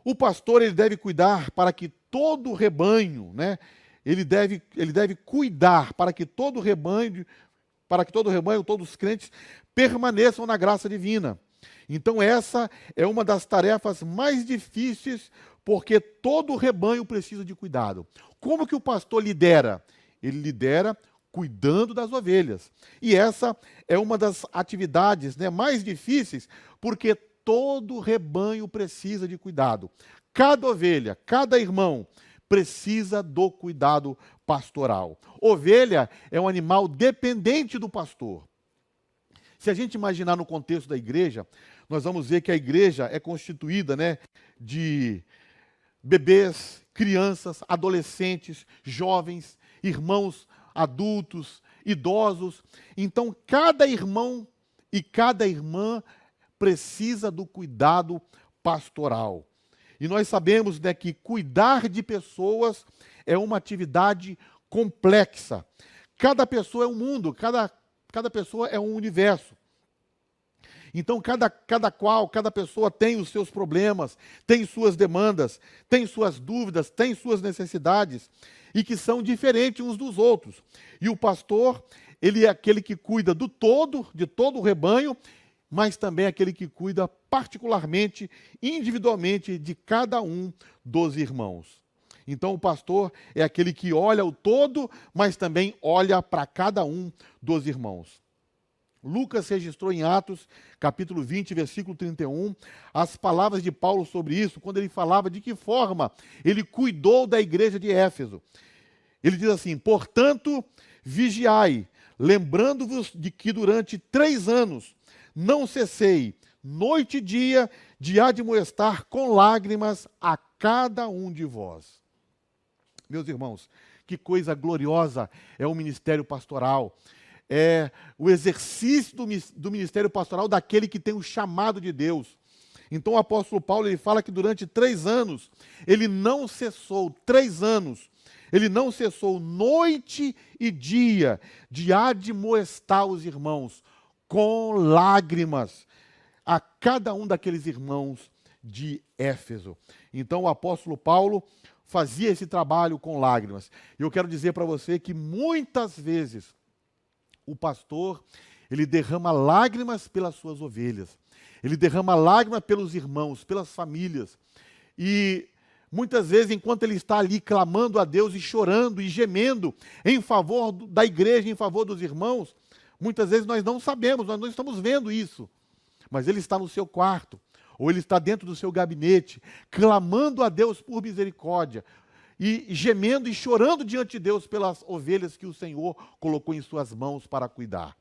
O pastor, ele deve cuidar para que todo o rebanho, né? Ele deve cuidar para que todo o rebanho, todos os crentes, permaneçam na graça divina. Então essa é uma das tarefas mais difíceis, porque todo o rebanho precisa de cuidado. Como que o pastor lidera? Ele lidera cuidando das ovelhas. E essa é uma das atividades, né, mais difíceis, porque todo rebanho precisa de cuidado. Cada ovelha, cada irmão precisa do cuidado pastoral. Ovelha é um animal dependente do pastor. Se a gente imaginar no contexto da igreja, nós vamos ver que a igreja é constituída, né, de bebês, crianças, adolescentes, jovens, irmãos adultos, idosos. Então, cada irmão e cada irmã precisa do cuidado pastoral. E nós sabemos, né, que cuidar de pessoas é uma atividade complexa. Cada pessoa é um mundo, cada pessoa é um universo. Então, cada pessoa tem os seus problemas, tem suas demandas, tem suas dúvidas, tem suas necessidades, e que são diferentes uns dos outros. E o pastor, ele é aquele que cuida de todo o rebanho, mas também é aquele que cuida particularmente, individualmente, de cada um dos irmãos. Então, o pastor é aquele que olha o todo, mas também olha para cada um dos irmãos. Lucas registrou em Atos, capítulo 20, versículo 31, as palavras de Paulo sobre isso, quando ele falava de que forma ele cuidou da igreja de Éfeso. Ele diz assim: portanto, vigiai, lembrando-vos de que durante 3 anos não cessei, noite e dia, de admoestar com lágrimas a cada um de vós. Meus irmãos, que coisa gloriosa é o ministério pastoral. É o exercício do ministério pastoral daquele que tem o chamado de Deus. Então o apóstolo Paulo, ele fala que durante 3 anos, ele não cessou, 3 anos, ele não cessou noite e dia de admoestar os irmãos com lágrimas a cada um daqueles irmãos de Éfeso. Então o apóstolo Paulo fazia esse trabalho com lágrimas. E eu quero dizer para você que muitas vezes o pastor, ele derrama lágrimas pelas suas ovelhas. Ele derrama lágrimas pelos irmãos, pelas famílias. E Muitas vezes, enquanto ele está ali clamando a Deus e chorando e gemendo em favor da igreja, em favor dos irmãos, muitas vezes nós não sabemos, nós não estamos vendo isso. Mas ele está no seu quarto, ou ele está dentro do seu gabinete, clamando a Deus por misericórdia, e gemendo e chorando diante de Deus pelas ovelhas que o Senhor colocou em suas mãos para cuidar.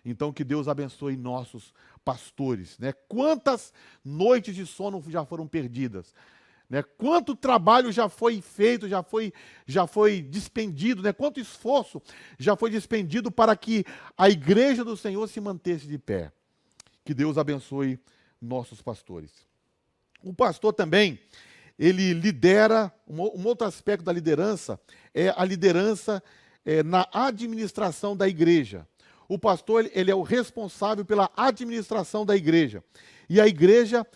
Então, que Deus abençoe nossos pastores, né? Quantas noites de sono já foram perdidas, né? Quanto trabalho já foi feito, já foi despendido, né? Quanto esforço já foi despendido para que a igreja do Senhor se mantesse de pé. Que Deus abençoe nossos pastores. O pastor também, ele lidera, um outro aspecto da liderança é a liderança na administração da igreja. O pastor, ele é o responsável pela administração da igreja. E a igreja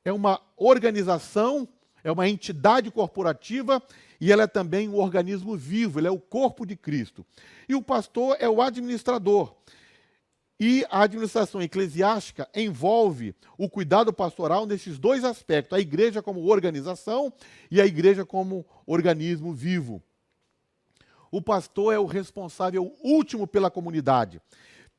é uma organização, é uma entidade corporativa e ela é também um organismo vivo, ele é o corpo de Cristo. E o pastor é o administrador. E a administração eclesiástica envolve o cuidado pastoral nesses dois aspectos, a igreja como organização e a igreja como organismo vivo. O pastor é o responsável último pela comunidade.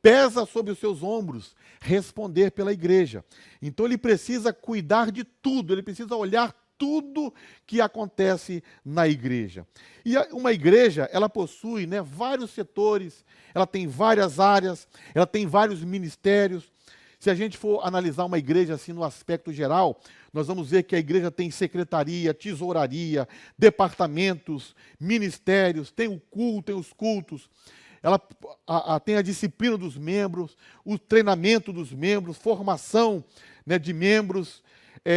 Pesa sobre os seus ombros responder pela igreja. Então ele precisa cuidar de tudo, ele precisa olhar tudo que acontece na igreja. E uma igreja, ela possui, né, vários setores, ela tem várias áreas, ela tem vários ministérios. Se a gente for analisar uma igreja assim no aspecto geral, nós vamos ver que a igreja tem secretaria, tesouraria, departamentos, ministérios, tem o culto, tem os cultos. Ela tem a disciplina dos membros, o treinamento dos membros, formação, né, de membros,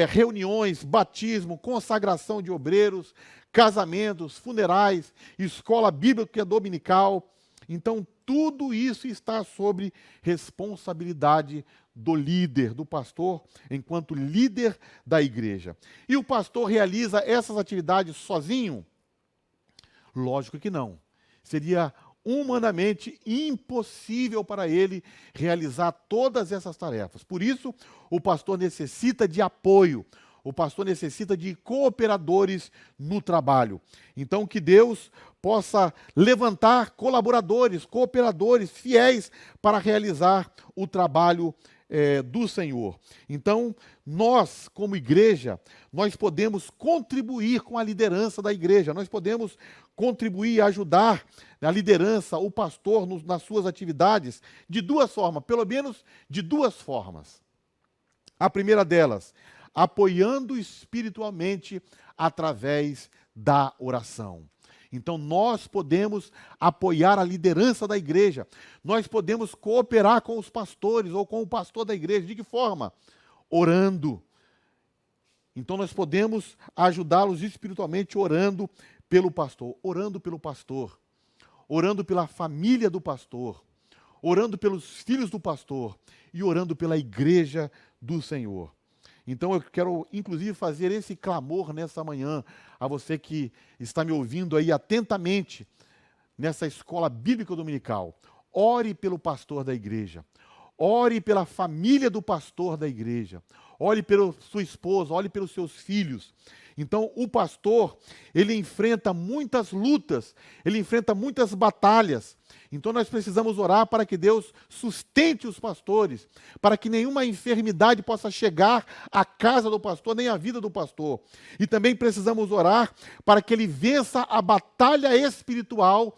reuniões, batismo, consagração de obreiros, casamentos, funerais, escola bíblica dominical. Então, tudo isso está sob responsabilidade do líder, do pastor, enquanto líder da igreja. E o pastor realiza essas atividades sozinho? Lógico que não. Seria humanamente impossível para ele realizar todas essas tarefas. Por isso, o pastor necessita de apoio, o pastor necessita de cooperadores no trabalho. Então, que Deus possa levantar colaboradores, cooperadores fiéis para realizar o trabalho do Senhor. Então, nós, como igreja, nós podemos contribuir com a liderança da igreja, nós podemos contribuir e ajudar a liderança, o pastor, nas suas atividades, de duas formas, pelo menos de duas formas. A primeira delas, apoiando espiritualmente através da oração. Então, nós podemos apoiar a liderança da igreja, nós podemos cooperar com os pastores ou com o pastor da igreja. De que forma? Orando. Então, nós podemos ajudá-los espiritualmente orando pelo pastor, orando pela família do pastor, orando pelos filhos do pastor e orando pela igreja do Senhor. Então eu quero, inclusive, fazer esse clamor nessa manhã a você que está me ouvindo aí atentamente nessa escola bíblica dominical. Ore pelo pastor da igreja. Ore pela família do pastor da igreja. Ore pela sua esposa, ore pelos seus filhos. Então, o pastor, ele enfrenta muitas lutas, ele enfrenta muitas batalhas. Então, nós precisamos orar para que Deus sustente os pastores, para que nenhuma enfermidade possa chegar à casa do pastor, nem à vida do pastor. E também precisamos orar para que ele vença a batalha espiritual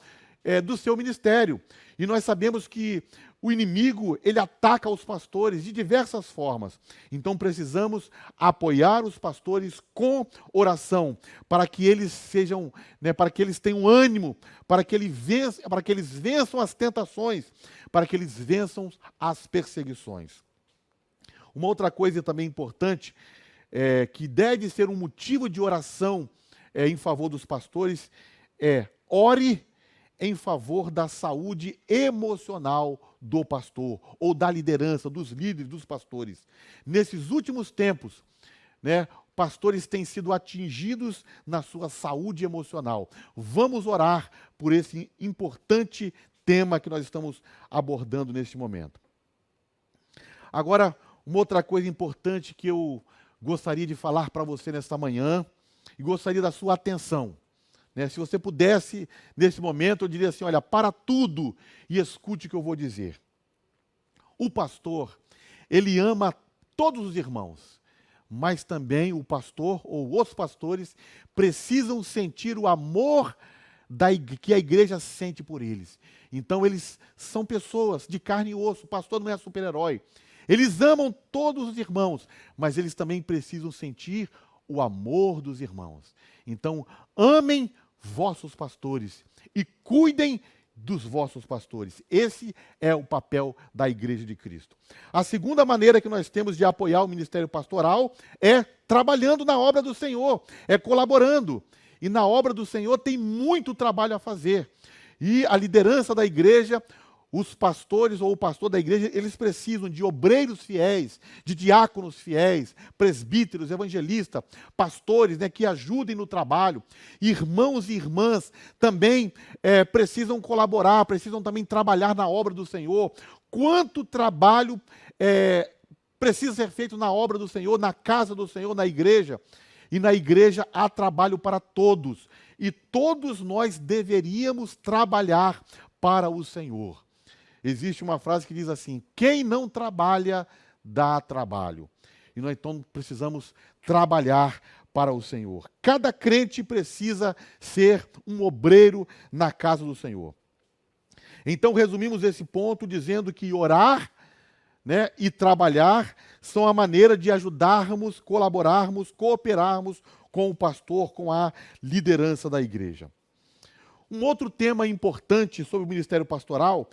do seu ministério. E nós sabemos que o inimigo, ele ataca os pastores de diversas formas. Então precisamos apoiar os pastores com oração, para que eles sejam, para que eles tenham ânimo, para que eles vençam as tentações, para que eles vençam as perseguições. Uma outra coisa também importante, que deve ser um motivo de oração em favor dos pastores, ore em favor da saúde emocional do pastor, ou da liderança, dos líderes, dos pastores. Nesses últimos tempos, pastores têm sido atingidos na sua saúde emocional. Vamos orar por esse importante tema que nós estamos abordando neste momento. Agora, uma outra coisa importante que eu gostaria de falar para você nesta manhã e gostaria da sua atenção. Né? Se você pudesse, nesse momento, eu diria assim, olha, para tudo e escute o que eu vou dizer. O pastor, ele ama todos os irmãos, mas também o pastor ou os pastores precisam sentir o amor que a igreja sente por eles. Então eles são pessoas de carne e osso, o pastor não é super-herói. Eles amam todos os irmãos, mas eles também precisam sentir o amor dos irmãos. Então, amem vossos pastores e cuidem dos vossos pastores. Esse é o papel da Igreja de Cristo. A segunda maneira que nós temos de apoiar o ministério pastoral é trabalhando na obra do Senhor, é colaborando. E na obra do Senhor tem muito trabalho a fazer. E a liderança da igreja, os pastores ou o pastor da igreja, eles precisam de obreiros fiéis, de diáconos fiéis, presbíteros, evangelistas, pastores, né, que ajudem no trabalho. Irmãos e irmãs também precisam colaborar, precisam também trabalhar na obra do Senhor. Quanto trabalho precisa ser feito na obra do Senhor, na casa do Senhor, na igreja. E na igreja há trabalho para todos. E todos nós deveríamos trabalhar para o Senhor. Existe uma frase que diz assim: quem não trabalha, dá trabalho. E nós então precisamos trabalhar para o Senhor. Cada crente precisa ser um obreiro na casa do Senhor. Então resumimos esse ponto dizendo que orar, né, e trabalhar são a maneira de ajudarmos, colaborarmos, cooperarmos com o pastor, com a liderança da igreja. Um outro tema importante sobre o ministério pastoral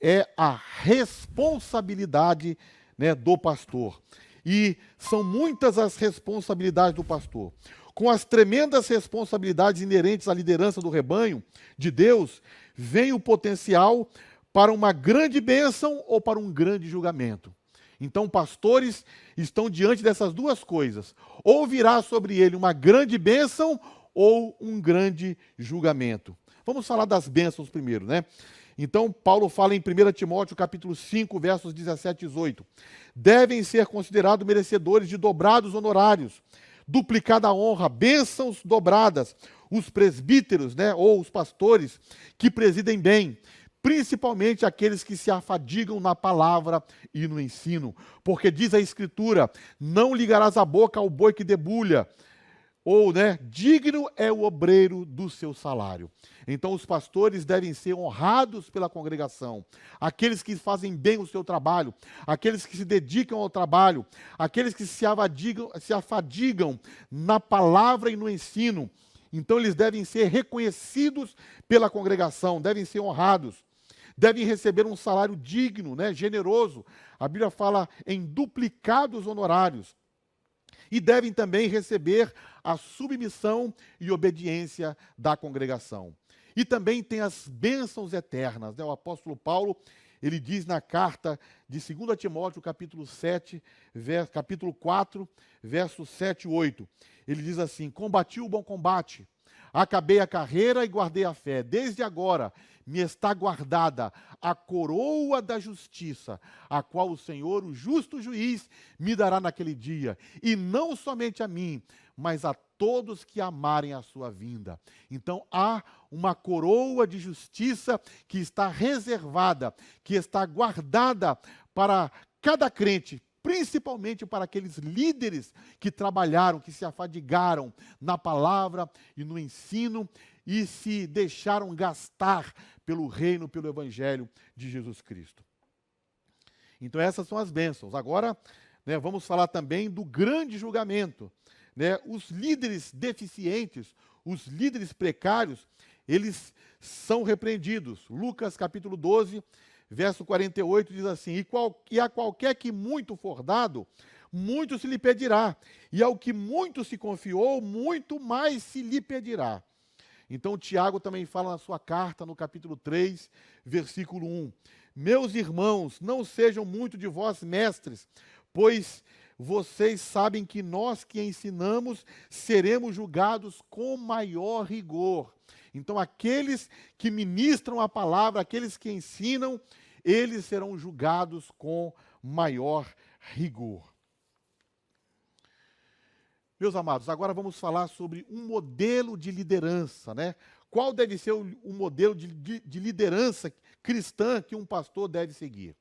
é a responsabilidade, né, do pastor. E são muitas as responsabilidades do pastor. Com as tremendas responsabilidades inerentes à liderança do rebanho de Deus, vem o potencial para uma grande bênção ou para um grande julgamento. Então, pastores estão diante dessas duas coisas. Ou virá sobre ele uma grande bênção ou um grande julgamento. Vamos falar das bênçãos primeiro, né? Então, Paulo fala em 1 Timóteo, capítulo 5, versos 17 e 18. Devem ser considerados merecedores de dobrados honorários, duplicada honra, bênçãos dobradas, os presbíteros, né, ou os pastores que presidem bem, principalmente aqueles que se afadigam na palavra e no ensino. Porque diz a Escritura, não ligarás a boca ao boi que debulha, ou, né, digno é o obreiro do seu salário. Então os pastores devem ser honrados pela congregação. Aqueles que fazem bem o seu trabalho, aqueles que se dedicam ao trabalho, aqueles que se afadigam na palavra e no ensino. Então eles devem ser reconhecidos pela congregação, devem ser honrados. Devem receber um salário digno, né, generoso. A Bíblia fala em duplicados honorários. E devem também receber a submissão e obediência da congregação. E também tem as bênçãos eternas, né? O apóstolo Paulo, ele diz na carta de 2 Timóteo, capítulo 4, versos 7 e 8. Ele diz assim: combati o bom combate, acabei a carreira e guardei a fé. Desde agora me está guardada a coroa da justiça, a qual o Senhor, o justo juiz, me dará naquele dia. E não somente a mim, mas a todos que amarem a sua vinda. Então há uma coroa de justiça que está reservada, que está guardada para cada crente, principalmente para aqueles líderes que trabalharam, que se afadigaram na palavra e no ensino e se deixaram gastar pelo reino, pelo evangelho de Jesus Cristo. Então essas são as bênçãos. Agora, né, vamos falar também do grande julgamento. Né? Os líderes deficientes, os líderes precários, eles são repreendidos. Lucas capítulo 12, verso 48 diz assim: e a qualquer que muito for dado, muito se lhe pedirá, e ao que muito se confiou, muito mais se lhe pedirá. Então Tiago também fala na sua carta, no capítulo 3, versículo 1. Meus irmãos, não sejam muito de vós mestres, pois vocês sabem que nós que ensinamos seremos julgados com maior rigor. Então aqueles que ministram a palavra, aqueles que ensinam, eles serão julgados com maior rigor. Meus amados, agora vamos falar sobre um modelo de liderança, né? Qual deve ser o modelo de liderança cristã que um pastor deve seguir?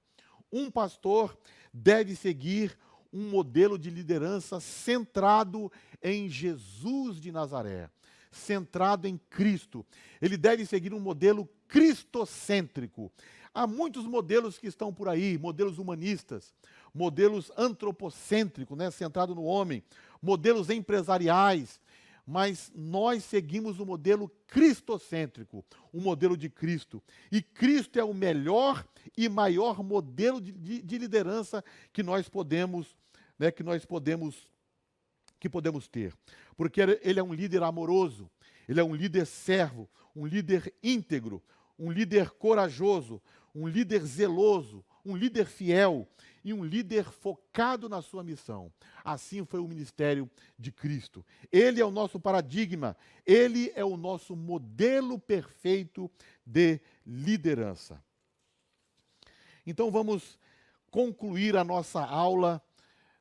Um pastor deve seguir um modelo de liderança centrado em Jesus de Nazaré, centrado em Cristo. Ele deve seguir um modelo cristocêntrico. Há muitos modelos que estão por aí, modelos humanistas, modelos antropocêntricos, né, centrado no homem, modelos empresariais, mas nós seguimos o modelo cristocêntrico, o modelo de Cristo. E Cristo é o melhor e maior modelo de liderança que nós podemos, né, que podemos ter. Porque ele é um líder amoroso, ele é um líder servo, um líder íntegro, um líder corajoso, um líder zeloso, um líder fiel e um líder focado na sua missão. Assim foi o ministério de Cristo. Ele é o nosso paradigma, ele é o nosso modelo perfeito de liderança. Então vamos concluir a nossa aula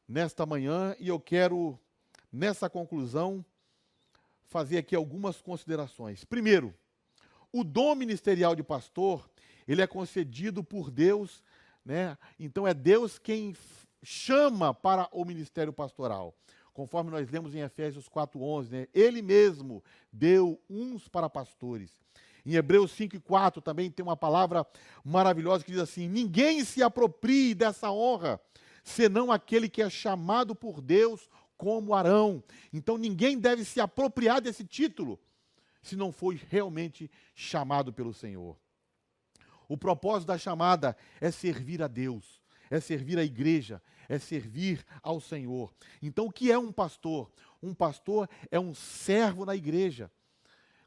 nesta manhã e eu quero, nessa conclusão, fazer aqui algumas considerações. Primeiro, o dom ministerial de pastor, ele é concedido por Deus, né? Então é Deus quem chama para o ministério pastoral. Conforme nós lemos em Efésios 4:11, né? Ele mesmo deu uns para pastores. Em Hebreus 5:4 também tem uma palavra maravilhosa que diz assim: ninguém se aproprie dessa honra, senão aquele que é chamado por Deus como Arão. Então ninguém deve se apropriar desse título, se não foi realmente chamado pelo Senhor. O propósito da chamada é servir a Deus, é servir a igreja, é servir ao Senhor. Então, o que é um pastor? Um pastor é um servo na igreja.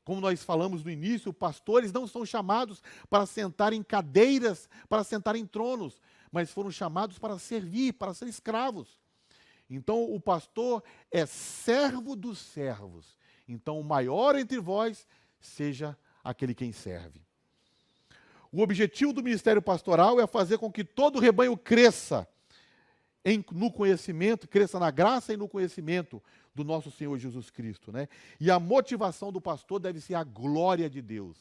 Como nós falamos no início, pastores não são chamados para sentar em cadeiras, para sentar em tronos, mas foram chamados para servir, para ser escravos. Então, o pastor é servo dos servos. Então, o maior entre vós seja aquele quem serve. O objetivo do ministério pastoral é fazer com que todo o rebanho cresça no conhecimento, cresça na graça e no conhecimento do nosso Senhor Jesus Cristo, né? E a motivação do pastor deve ser a glória de Deus.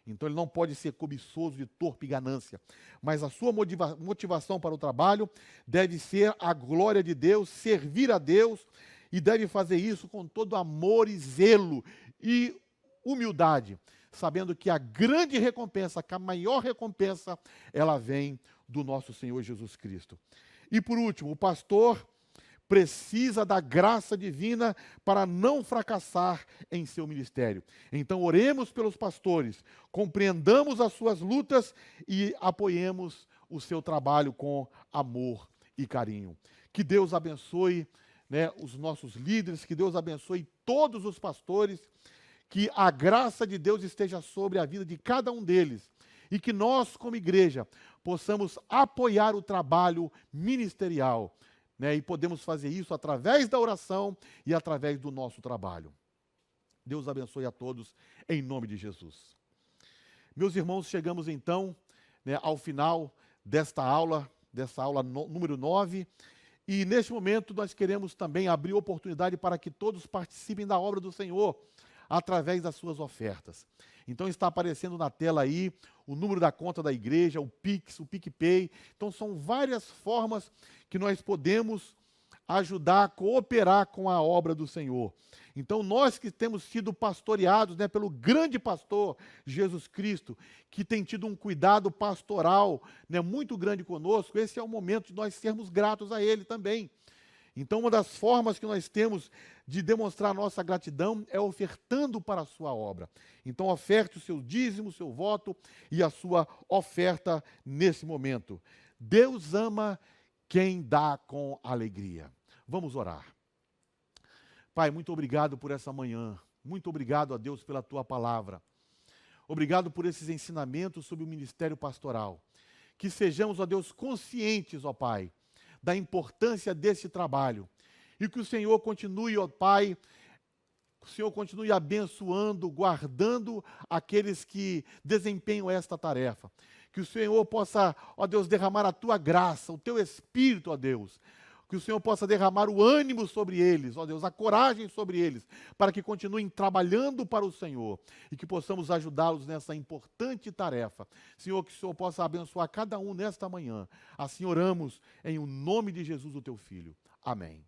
Então ele não pode ser cobiçoso de torpe ganância, mas a sua motivação para o trabalho deve ser a glória de Deus, servir a Deus, e deve fazer isso com todo amor e zelo e humildade, sabendo que a grande recompensa, que a maior recompensa, ela vem do nosso Senhor Jesus Cristo. E por último, o pastor precisa da graça divina para não fracassar em seu ministério. Então oremos pelos pastores, compreendamos as suas lutas e apoiemos o seu trabalho com amor e carinho. Que Deus abençoe, né, os nossos líderes, que Deus abençoe todos os pastores, que a graça de Deus esteja sobre a vida de cada um deles e que nós, como igreja, possamos apoiar o trabalho ministerial, né, e podemos fazer isso através da oração e através do nosso trabalho. Deus abençoe a todos, em nome de Jesus. Meus irmãos, chegamos então, né, ao final desta aula número 9, e neste momento nós queremos também abrir oportunidade para que todos participem da obra do Senhor, através das suas ofertas. Então está aparecendo na tela aí o número da conta da igreja, o Pix, o PicPay. Então são várias formas que nós podemos ajudar a cooperar com a obra do Senhor. Então nós que temos sido pastoreados, né, pelo grande pastor Jesus Cristo, que tem tido um cuidado pastoral, né, muito grande conosco, esse é o momento de nós sermos gratos a Ele também. Então, uma das formas que nós temos de demonstrar nossa gratidão é ofertando para a sua obra. Então, oferte o seu dízimo, o seu voto e a sua oferta nesse momento. Deus ama quem dá com alegria. Vamos orar. Pai, muito obrigado por essa manhã. Muito obrigado a Deus pela tua palavra. Obrigado por esses ensinamentos sobre o ministério pastoral. Que sejamos, ó Deus, conscientes, ó Pai, da importância desse trabalho. E que o Senhor continue, ó Pai, o Senhor continue abençoando, guardando aqueles que desempenham esta tarefa. Que o Senhor possa, ó Deus, derramar a tua graça, o teu Espírito, ó Deus, Que o Senhor possa derramar o ânimo sobre eles, ó Deus, a coragem sobre eles, para que continuem trabalhando para o Senhor e que possamos ajudá-los nessa importante tarefa. Senhor, que o Senhor possa abençoar cada um nesta manhã. Assim oramos em o nome de Jesus, o teu Filho. Amém.